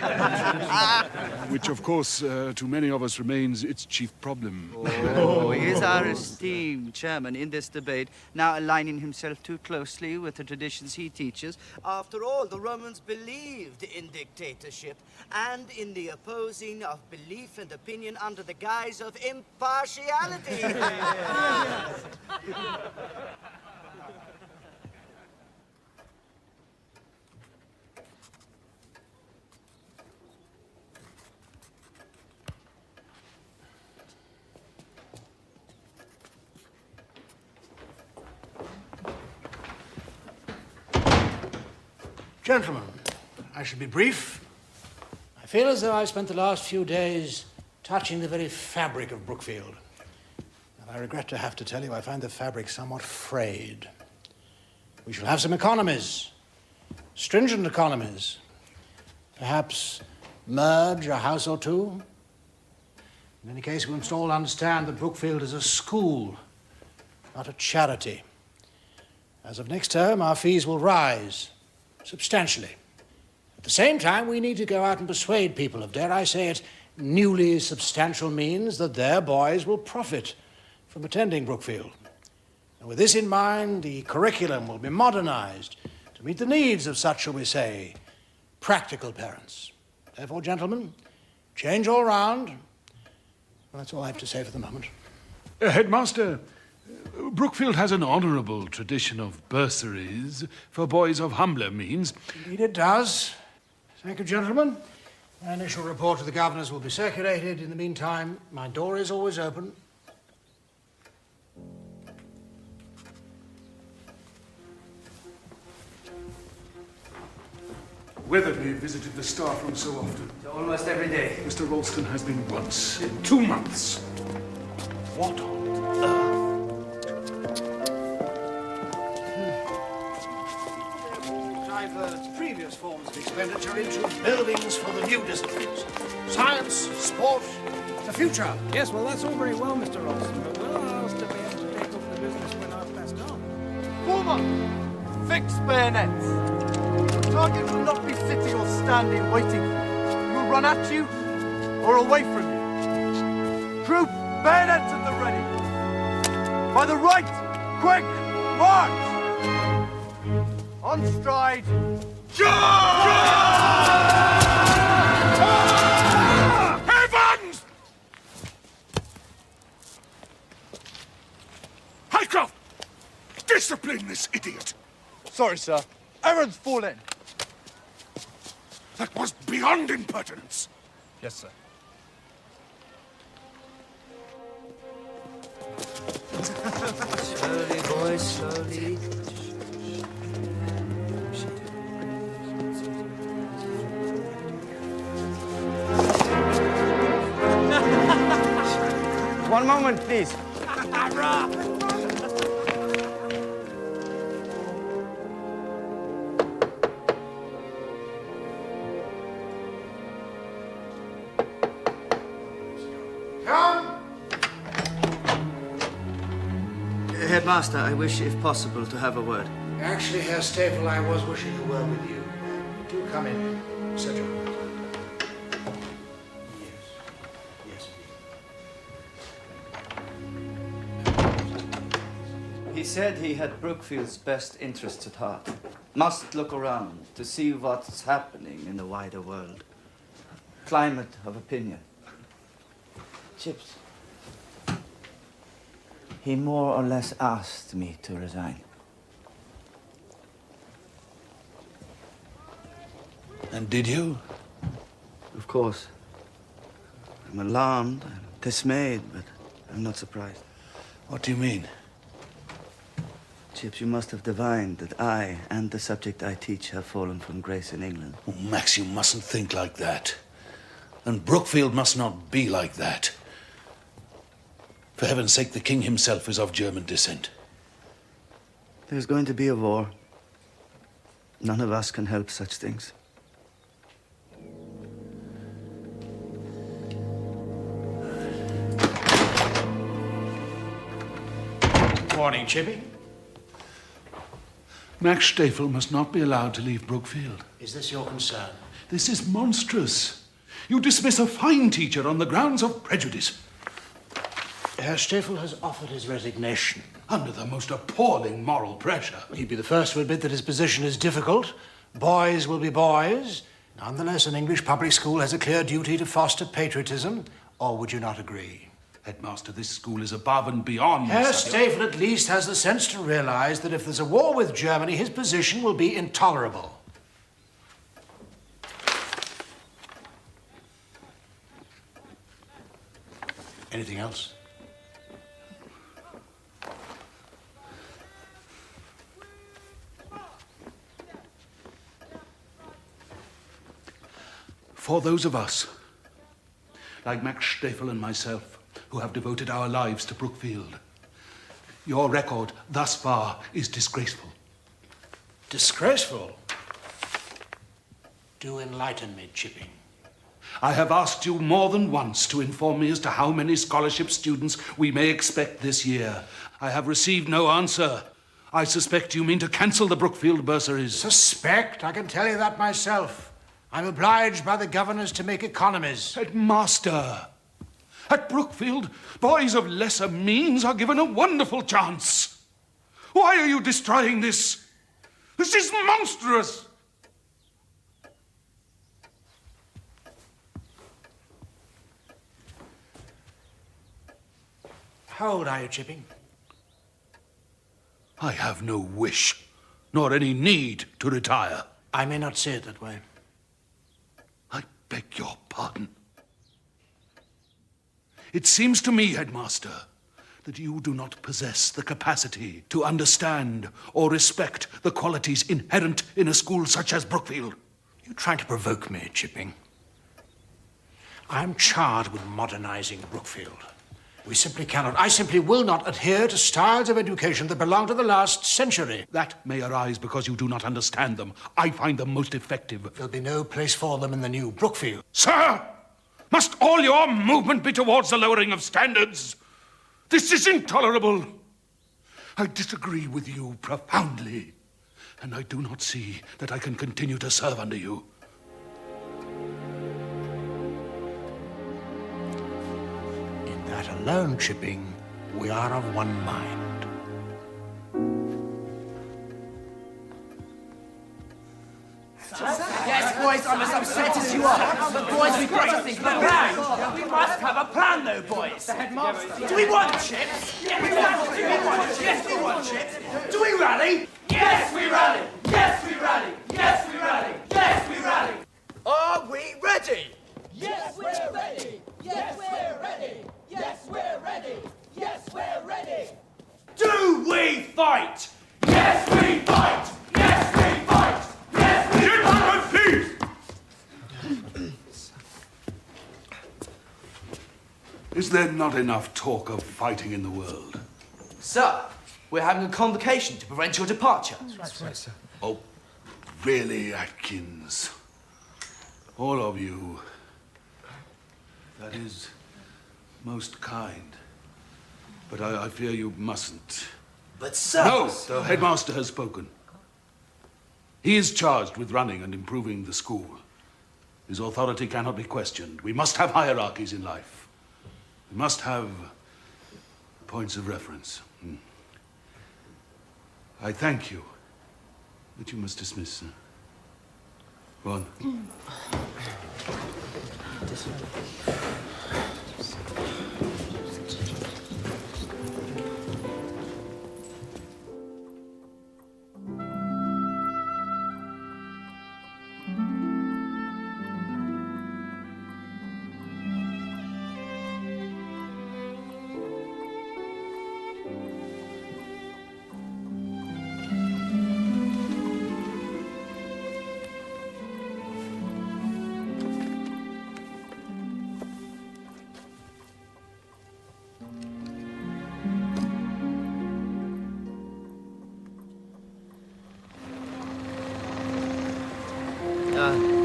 Which, of course, to many of us remains its chief problem. Oh, is our esteemed chairman in this debate now aligning himself too closely with the traditions he teaches? After all, the Romans believed in dictatorship and in the opposing of belief and opinion under the guise of impartiality. Gentlemen, I shall be brief. I feel as though I spent the last few days touching the very fabric of Brookfield. And I regret to have to tell you I find the fabric somewhat frayed. We shall have some economies, stringent economies. Perhaps merge a house or two. In any case, we must all understand that Brookfield is a school, not a charity. As of next term, our fees will rise substantially. At the same time, we need to go out and persuade people of, dare I say it, newly substantial means that their boys will profit from attending Brookfield. And with this in mind, the curriculum will be modernized to meet the needs of such, shall we say, practical parents. Therefore, gentlemen, change all round. Well, that's all I have to say for the moment. Headmaster, Brookfield has an honourable tradition of bursaries for boys of humbler means. Indeed it does. Thank you, gentlemen. My initial report to the governors will be circulated. In the meantime, my door is always open. Weatherby visited the staff room so often. Almost every day. Mr. Ralston has been once in 2 months. What on earth? expenditure into buildings for the new disciplines. Science, sport, the future. Yes, well, that's all very well, Mr. Ralston, but will allow us to be able to take over the business when our passed on. Former! Fix bayonets! The target will not be sitting or standing waiting. It will run at you or away from you. Troop, bayonets at the ready. By the right, quick, march! On stride, Heavens! Highcroft! Discipline this idiot! Sorry, sir. Errand's fallen. That was beyond impertinence. Yes, sir. Slowly, boys, slowly. One moment, please. Headmaster, I wish, if possible, to have a word. Actually, Herr Staple, I was wishing a word with you. Do come in, Sir John. Yes. He said he had Brookfield's best interests at heart. Must look around to see what's happening in the wider world. Climate of opinion. Chips. He more or less asked me to resign. And did you? Of course. I'm alarmed, I'm dismayed, but I'm not surprised. What do you mean? Chips, you must have divined that I and the subject I teach have fallen from grace in England. Oh, Max, you mustn't think like that. And Brookfield must not be like that. For heaven's sake, the king himself is of German descent. There's going to be a war. None of us can help such things. Morning, Chippy. Max Staple must not be allowed to leave Brookfield. Is this your concern? This is monstrous. You dismiss a fine teacher on the grounds of prejudice. Herr Staple has offered his resignation. Under the most appalling moral pressure. He'd be the first to admit that his position is difficult. Boys will be boys. Nonetheless, an English public school has a clear duty to foster patriotism. Or would you not agree? Headmaster, this school is above and beyond. Herr Staple at least has the sense to realize that if there's a war with Germany, his position will be intolerable. Anything else? For those of us, like Max Staple and myself, who have devoted our lives to Brookfield, your record thus far is disgraceful. Disgraceful? Do enlighten me, Chipping. I have asked you more than once to inform me as to how many scholarship students we may expect this year. I have received no answer. I suspect you mean to cancel the Brookfield bursaries. Suspect? I can tell you that myself. I'm obliged by the governors to make economies. Headmaster, at Brookfield, boys of lesser means are given a wonderful chance. Why are you destroying this? This is monstrous. How old are you, Chipping? I have no wish, nor any need to retire. I may not say it that way. I beg your pardon. It seems to me, Headmaster, that you do not possess the capacity to understand or respect the qualities inherent in a school such as Brookfield. You're trying to provoke me, Chipping. I'm charged with modernizing Brookfield. We simply cannot. I simply will not adhere to styles of education that belong to the last century. That may arise because you do not understand them. I find them most effective. There'll be no place for them in the new Brookfield. Sir! Must all your movement be towards the lowering of standards? This is intolerable. I disagree with you profoundly, and I do not see that I can continue to serve under you. In that alone, Chipping, we are of one mind. Yes, boys, I'm as upset as you are. But, boys, we've got to think of a plan. We must have a plan, though, boys. The headmaster. Do we want chips? Yes, we want chips. Yes, we want chips. Do we rally? Yes, we rally. Yes, we rally. Yes, we rally. Yes, we rally. Are we ready? Yes, we're ready. Yes, we're ready. Yes, we're ready. Yes, we're ready. Do we fight? Yes, we fight. Yes, we fight. Yes, we fight. Is there not enough talk of fighting in the world? Sir, we're having a convocation to prevent your departure. That's right, sir. Oh, really, Atkins? All of you. That is most kind. But I fear you mustn't. But, sir... No, the headmaster has spoken. He is charged with running and improving the school. His authority cannot be questioned. We must have hierarchies in life. We must have points of reference. I thank you, but you must dismiss, sir. Go on.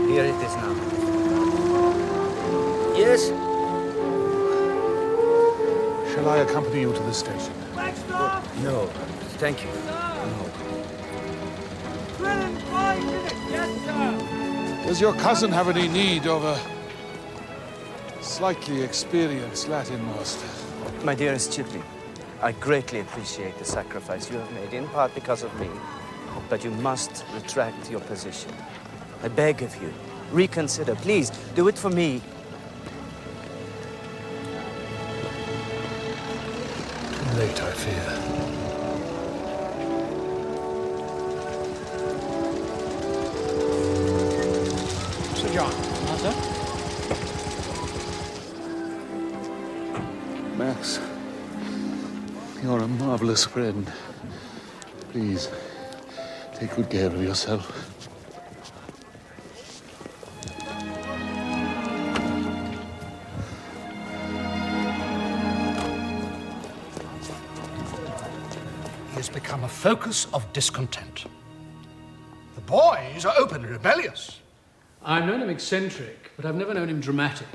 Here it is now. Yes? Shall I accompany you to the station? No, thank you. Does your cousin have any need of a slightly experienced Latin master? My dearest Chipley, I greatly appreciate the sacrifice you have made, in part because of me. But you must retract your position. I beg of you, reconsider. Please, do it for me. Too late, I fear. Sir John, Master? Max, you're a marvelous friend. Please, take good care of yourself. He has become a focus of discontent. The boys are openly rebellious. I've known him eccentric, but I've never known him dramatic.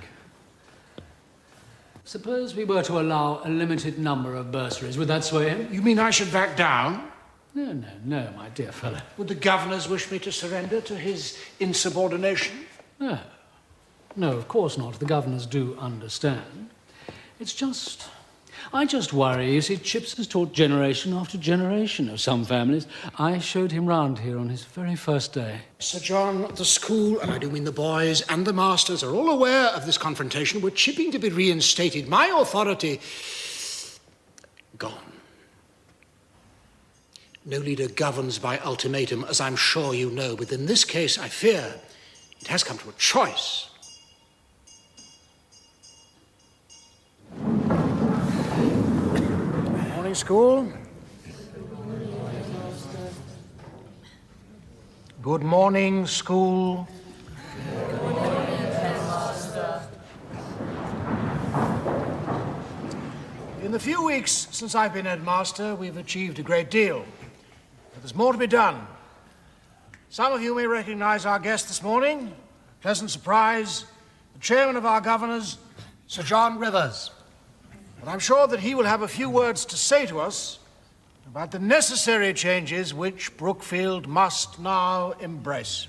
Suppose we were to allow a limited number of bursaries. Would that sway him? You mean I should back down? No, my dear fellow. Would the governors wish me to surrender to his insubordination? No. No, of course not. The governors do understand. It's just... I just worry. You see, Chips has taught generation after generation of some families. I showed him round here on his very first day. Sir John, the school, and I do mean the boys and the masters, are all aware of this confrontation. We're Chipping to be reinstated. My authority... gone. No leader governs by ultimatum, as I'm sure you know. But in this case, I fear, it has come to a choice. Morning, school. Good morning, school. Good morning, headmaster. In the few weeks since I've been headmaster, we've achieved a great deal. But there's more to be done. Some of you may recognize our guest this morning. Pleasant surprise, the chairman of our governors, Sir John Rivers. But I'm sure that he will have a few words to say to us about the necessary changes which Brookfield must now embrace.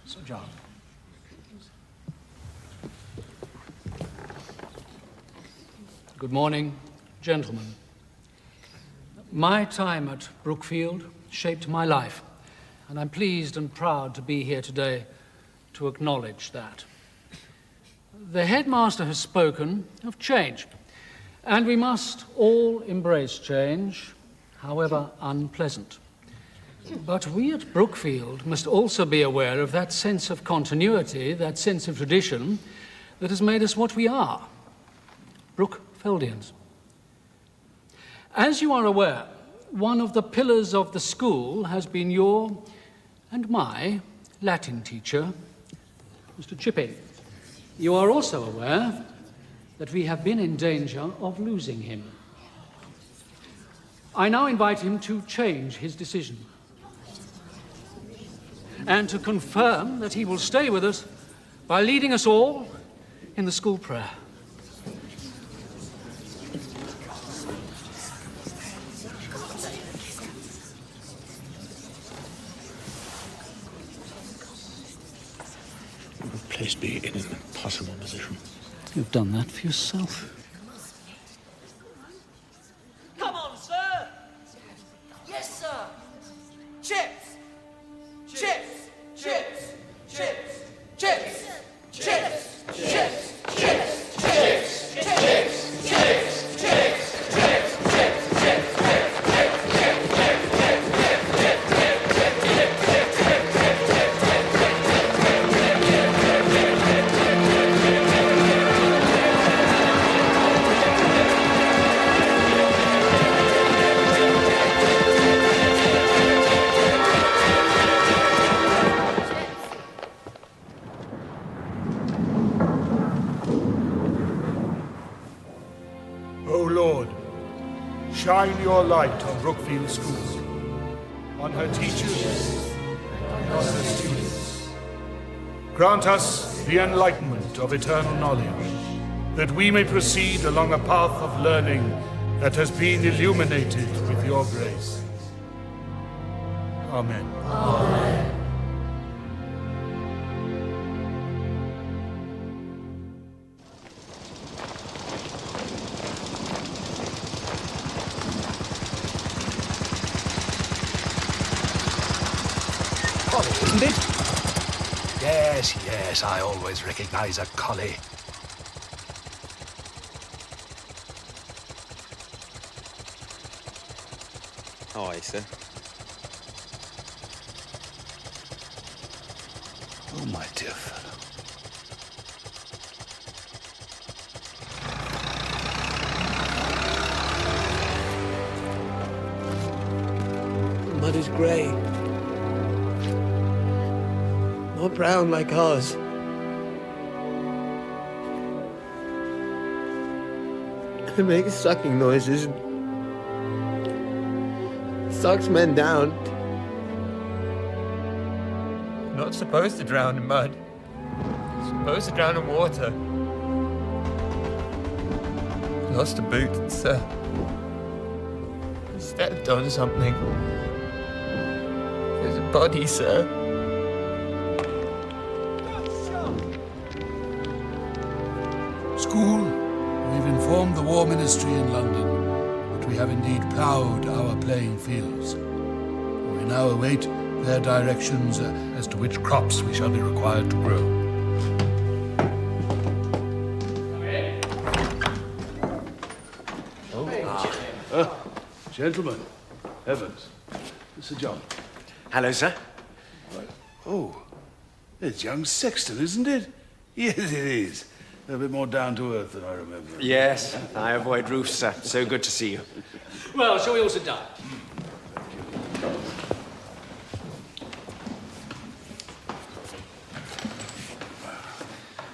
Sir John. Good morning, gentlemen. My time at Brookfield shaped my life, and I'm pleased and proud to be here today to acknowledge that. The headmaster has spoken of change, and we must all embrace change, however unpleasant. But we at Brookfield must also be aware of that sense of continuity, that sense of tradition that has made us what we are, Brookfieldians. As you are aware, one of the pillars of the school has been your and my Latin teacher, Mr. Chipping. You are also aware that we have been in danger of losing him. I now invite him to change his decision and to confirm that he will stay with us by leading us all in the school prayer. You've placed me in an impossible position. You've done that for yourself. Come on, sir! Yes, sir! Chips! Chips! Chips! Chips! Chips! Chips! Chips! Chips! Chips! Chips! Chips! O Lord, shine your light on Brookfield School, on her teachers, and on her students. Grant us the enlightenment of eternal knowledge, that we may proceed along a path of learning that has been illuminated with your grace. Amen. Amen. Isn't it? Yes, I always recognize a collie. How are you, sir? Oh, my dear fellow. The mud is grey. Not brown like ours. It makes sucking noises. Sucks men down. You're not supposed to drown in mud. You're supposed to drown in water. I lost a boot, sir. I stepped on something. There's a body, sir. School, we've informed the War Ministry in London that we have indeed ploughed our playing fields. We now await their directions as to which crops we shall be required to grow. Gentlemen, Evans, Sir John. Hello, sir. Oh, it's young Sexton, isn't it? Yes, it is. A bit more down to earth than I remember. Yes, I avoid roofs, sir. So good to see you. Well, shall we all sit down?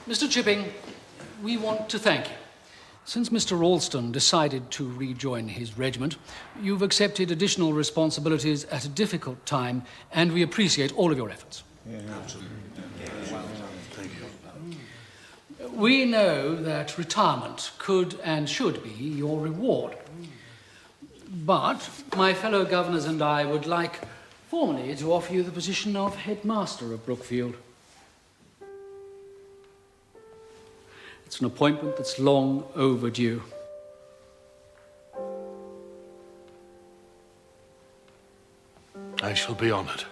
Mr. Chipping, we want to thank you. Since Mr. Ralston decided to rejoin his regiment, you've accepted additional responsibilities at a difficult time, and we appreciate all of your efforts. We know that retirement could and should be your reward. But my fellow governors and I would like formally to offer you the position of headmaster of Brookfield. It's an appointment that's long overdue. I shall be honored.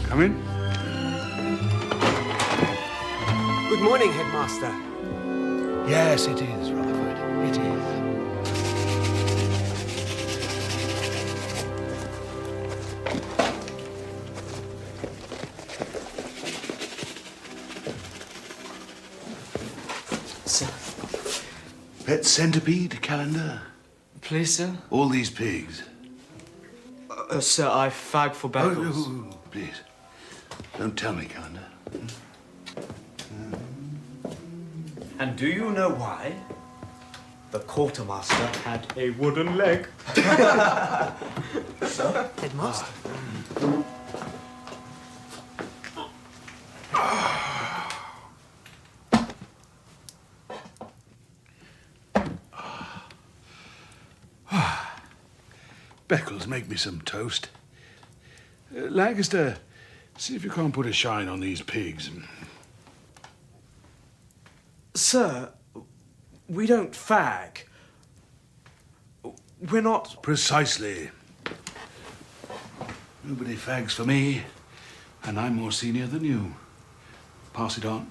Come in. Good morning, Headmaster. Yes, it is, Rutherford. It is. Sir. Pet centipede, Calendar? Please, sir? All these pigs. Sir, I fag for battles. Oh, please. Don't tell me, Calendar. And do you know why? The quartermaster had a wooden leg. Sir? Headmaster. Beckles, make me some toast. Lancaster, see if you can't put a shine on these pigs. Sir, we don't fag. We're not... Precisely. Nobody fags for me, and I'm more senior than you. Pass it on.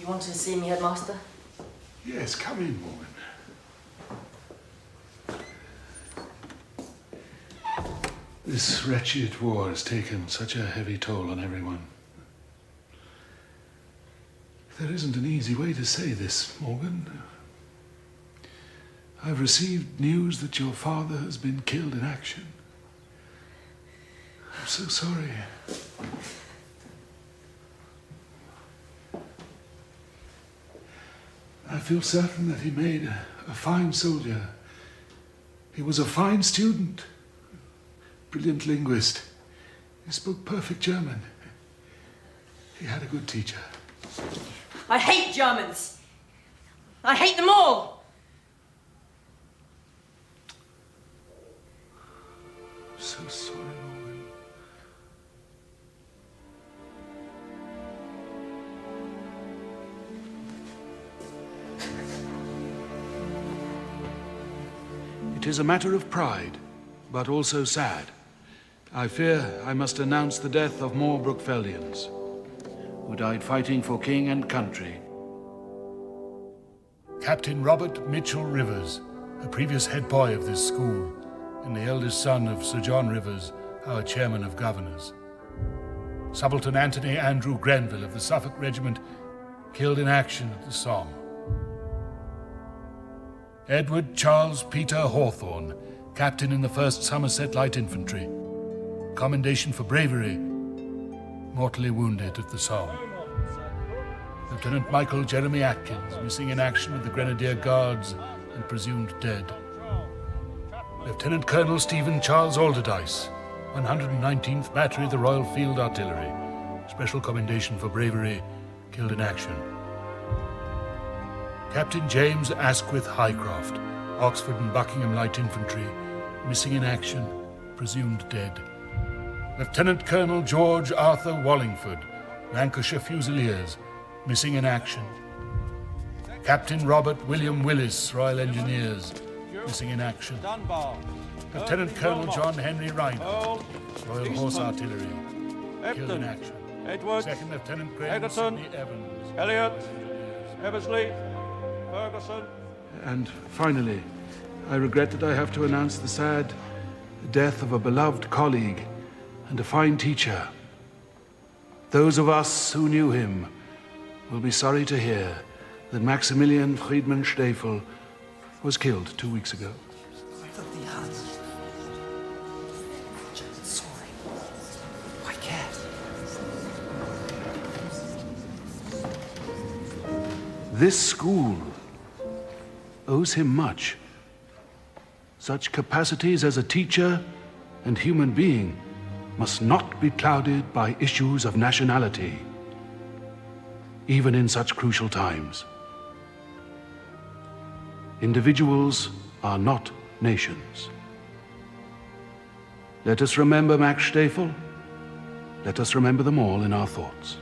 You want to see me, Headmaster? Yes, come in, Morgan. This wretched war has taken such a heavy toll on everyone. There isn't an easy way to say this, Morgan. I've received news that your father has been killed in action. I'm so sorry. I feel certain that he made a fine soldier. He was a fine student, brilliant linguist. He spoke perfect German. He had a good teacher. I hate Germans! I hate them all! So sorry, Morgan. It is a matter of pride, but also sad. I fear I must announce the death of more Brookfeldians, who died fighting for king and country. Captain Robert Mitchell Rivers, a previous head boy of this school, and the eldest son of Sir John Rivers, our chairman of governors. Subaltern Anthony Andrew Grenville of the Suffolk Regiment, killed in action at the Somme. Edward Charles Peter Hawthorne, captain in the 1st Somerset Light Infantry. Commendation for bravery, mortally wounded at the Somme. Lieutenant Michael Jeremy Atkins, missing in action with the Grenadier Guards and presumed dead. Lieutenant Colonel Stephen Charles Alderdice, 119th Battery of the Royal Field Artillery. Special commendation for bravery, killed in action. Captain James Asquith Highcroft, Oxford and Buckingham Light Infantry, missing in action, presumed dead. Lieutenant Colonel George Arthur Wallingford, Lancashire Fusiliers, missing in action. Captain Robert William Willis, Royal Engineers, missing in action. Dunbar. Lieutenant Colonel John Henry Ryan, Earl. Royal Horse Kingston. Artillery, killed in Epton. action. Edwards. Second Lieutenant Graham Egerton. Sidney Evans. Elliot. Eversley. Ferguson. And finally, I regret that I have to announce the sad death of a beloved colleague and a fine teacher. Those of us who knew him will be sorry to hear that Maximilian Friedmann Steffel was killed 2 weeks ago. This school owes him much. Such capacities as a teacher and human being must not be clouded by issues of nationality, even in such crucial times. Individuals are not nations. Let us remember Max Steffel. Let us remember them all in our thoughts.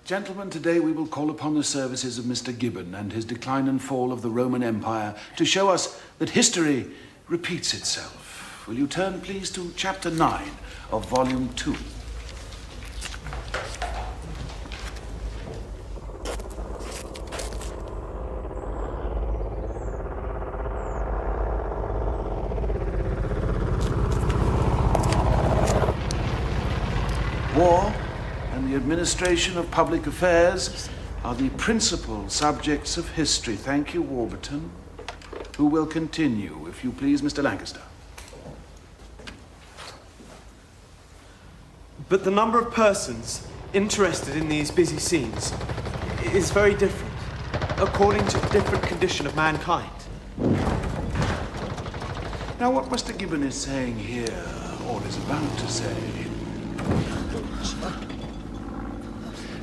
Gentlemen, today we will call upon the services of Mr. Gibbon and his Decline and Fall of the Roman Empire to show us that history repeats itself. Will you turn, please, to chapter 9 of volume 2. War and the administration of public affairs are the principal subjects of history. Thank you, Warburton. Who will continue, if you please, Mr. Lancaster? But the number of persons interested in these busy scenes is very different, according to the different condition of mankind. Now, what Mr. Gibbon is saying here, or is about to say,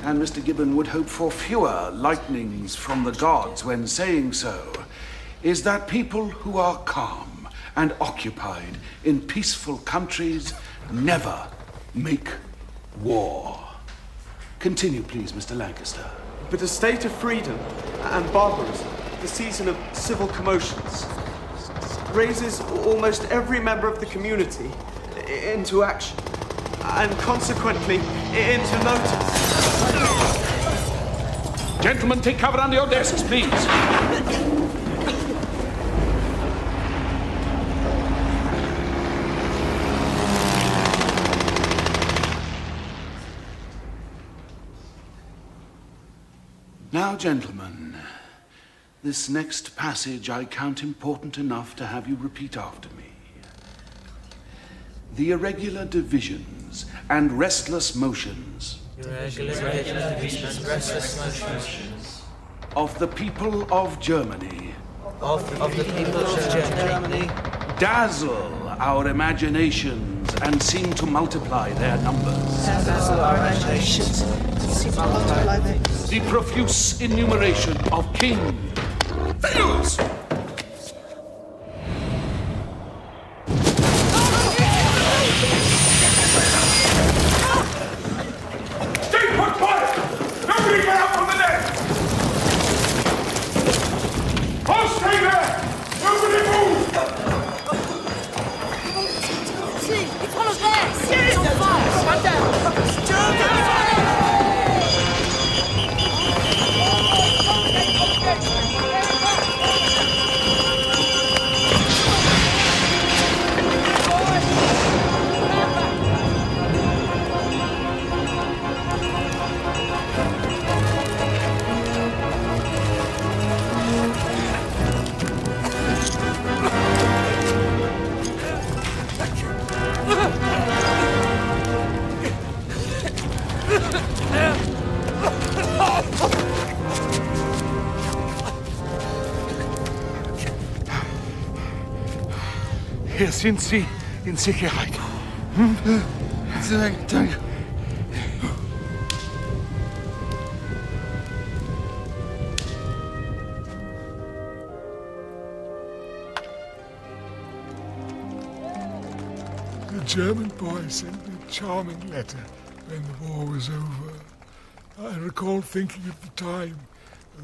and Mr. Gibbon would hope for fewer lightnings from the gods when saying so, is that people who are calm and occupied in peaceful countries never make war. Continue, please, Mr. Lancaster. But a state of freedom and barbarism, the season of civil commotions, raises almost every member of the community into action, and consequently into notice. Gentlemen, take cover under your desks, please. Now, gentlemen, this next passage I count important enough to have you repeat after me. The irregular divisions and restless motions of the people of Germany dazzle our imaginations and seem to multiply their numbers. The profuse enumeration of king fails. Stay put quiet! Nobody get up from the deck! All stay there! Nobody move! See, it's one of theirs! It's on fire! Right down! Hier sind Sie in Sicherheit. Danke. The German boy sent me a charming letter when the war was over. I recall thinking at the time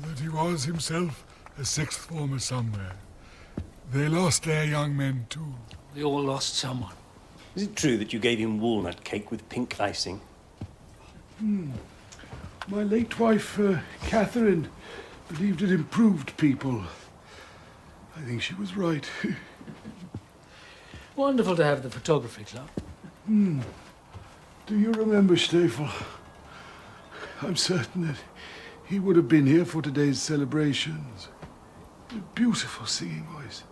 that he was himself a sixth former somewhere. They lost their young men too. They all lost someone. Is it true that you gave him walnut cake with pink icing? My late wife, Catherine, believed it improved people. I think she was right. Wonderful to have the photography club. Do you remember Stefel? I'm certain that he would have been here for today's celebrations. A beautiful singing voice.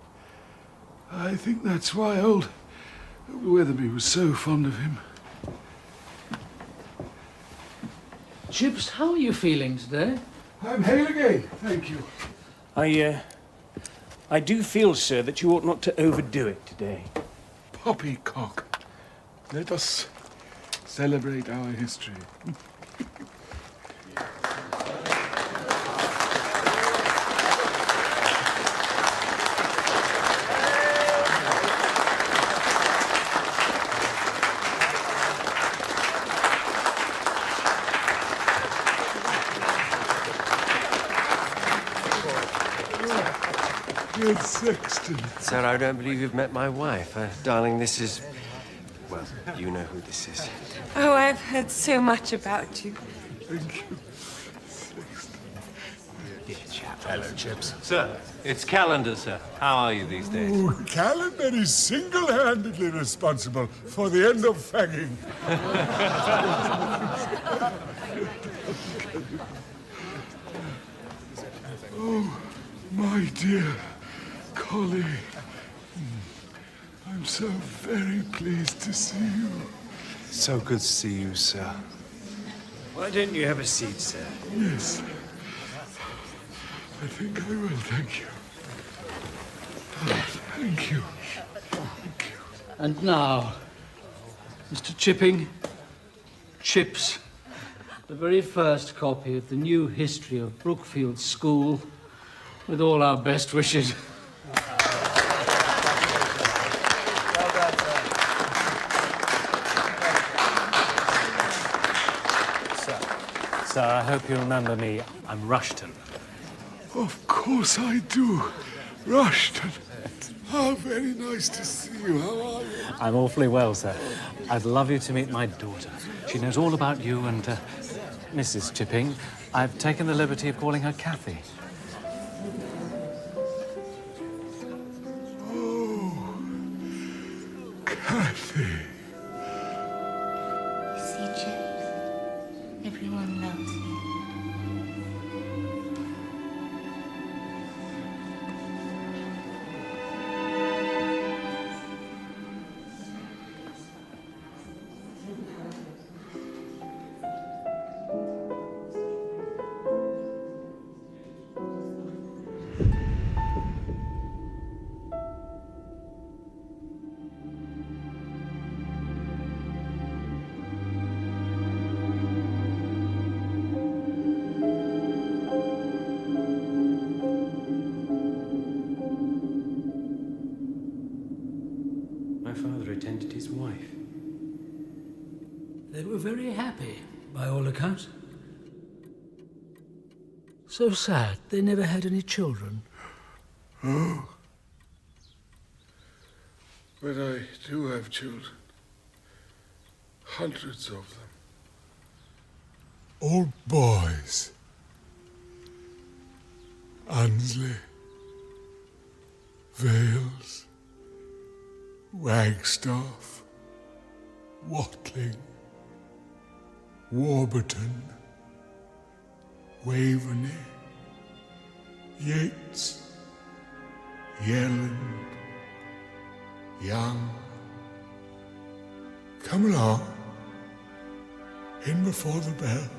I think that's why old Weatherby was so fond of him. Chips, how are you feeling today? I'm hale again, thank you. I do feel, sir, that you ought not to overdo it today. Poppycock. Let us celebrate our history. Good Sexton. Sir, I don't believe you've met my wife. Darling, this is... Well, you know who this is. Oh, I've heard so much about you. Thank you. Hello, Chips. Sir, it's Calendar, sir. How are you these days? Oh, Calendar is single-handedly responsible for the end of fagging. Oh, my dear colleague. I'm so very pleased to see you. So good to see you, sir. Why don't you have a seat, sir? Yes. I think I will, thank you. Thank you. And now, Mr. Chipping, Chips, the very first copy of the new history of Brookfield School, with all our best wishes. Sir, I hope you remember me. I'm Rushton. Of course I do. Rushton. How very nice to see you. How are you? I'm awfully well, sir. I'd love you to meet my daughter. She knows all about you and Mrs. Chipping. I've taken the liberty of calling her Kathy. Oh, Kathy. See, Chips? Everyone loves you. My father attended his wife. They were very happy, by all accounts. So sad, they never had any children. Oh. But I do have children. Hundreds of them. All boys. Ansley. Vales. Wagstaff. Watling. Warburton. Waveney. Yates. Yelland. Young. Come along. In before the bell.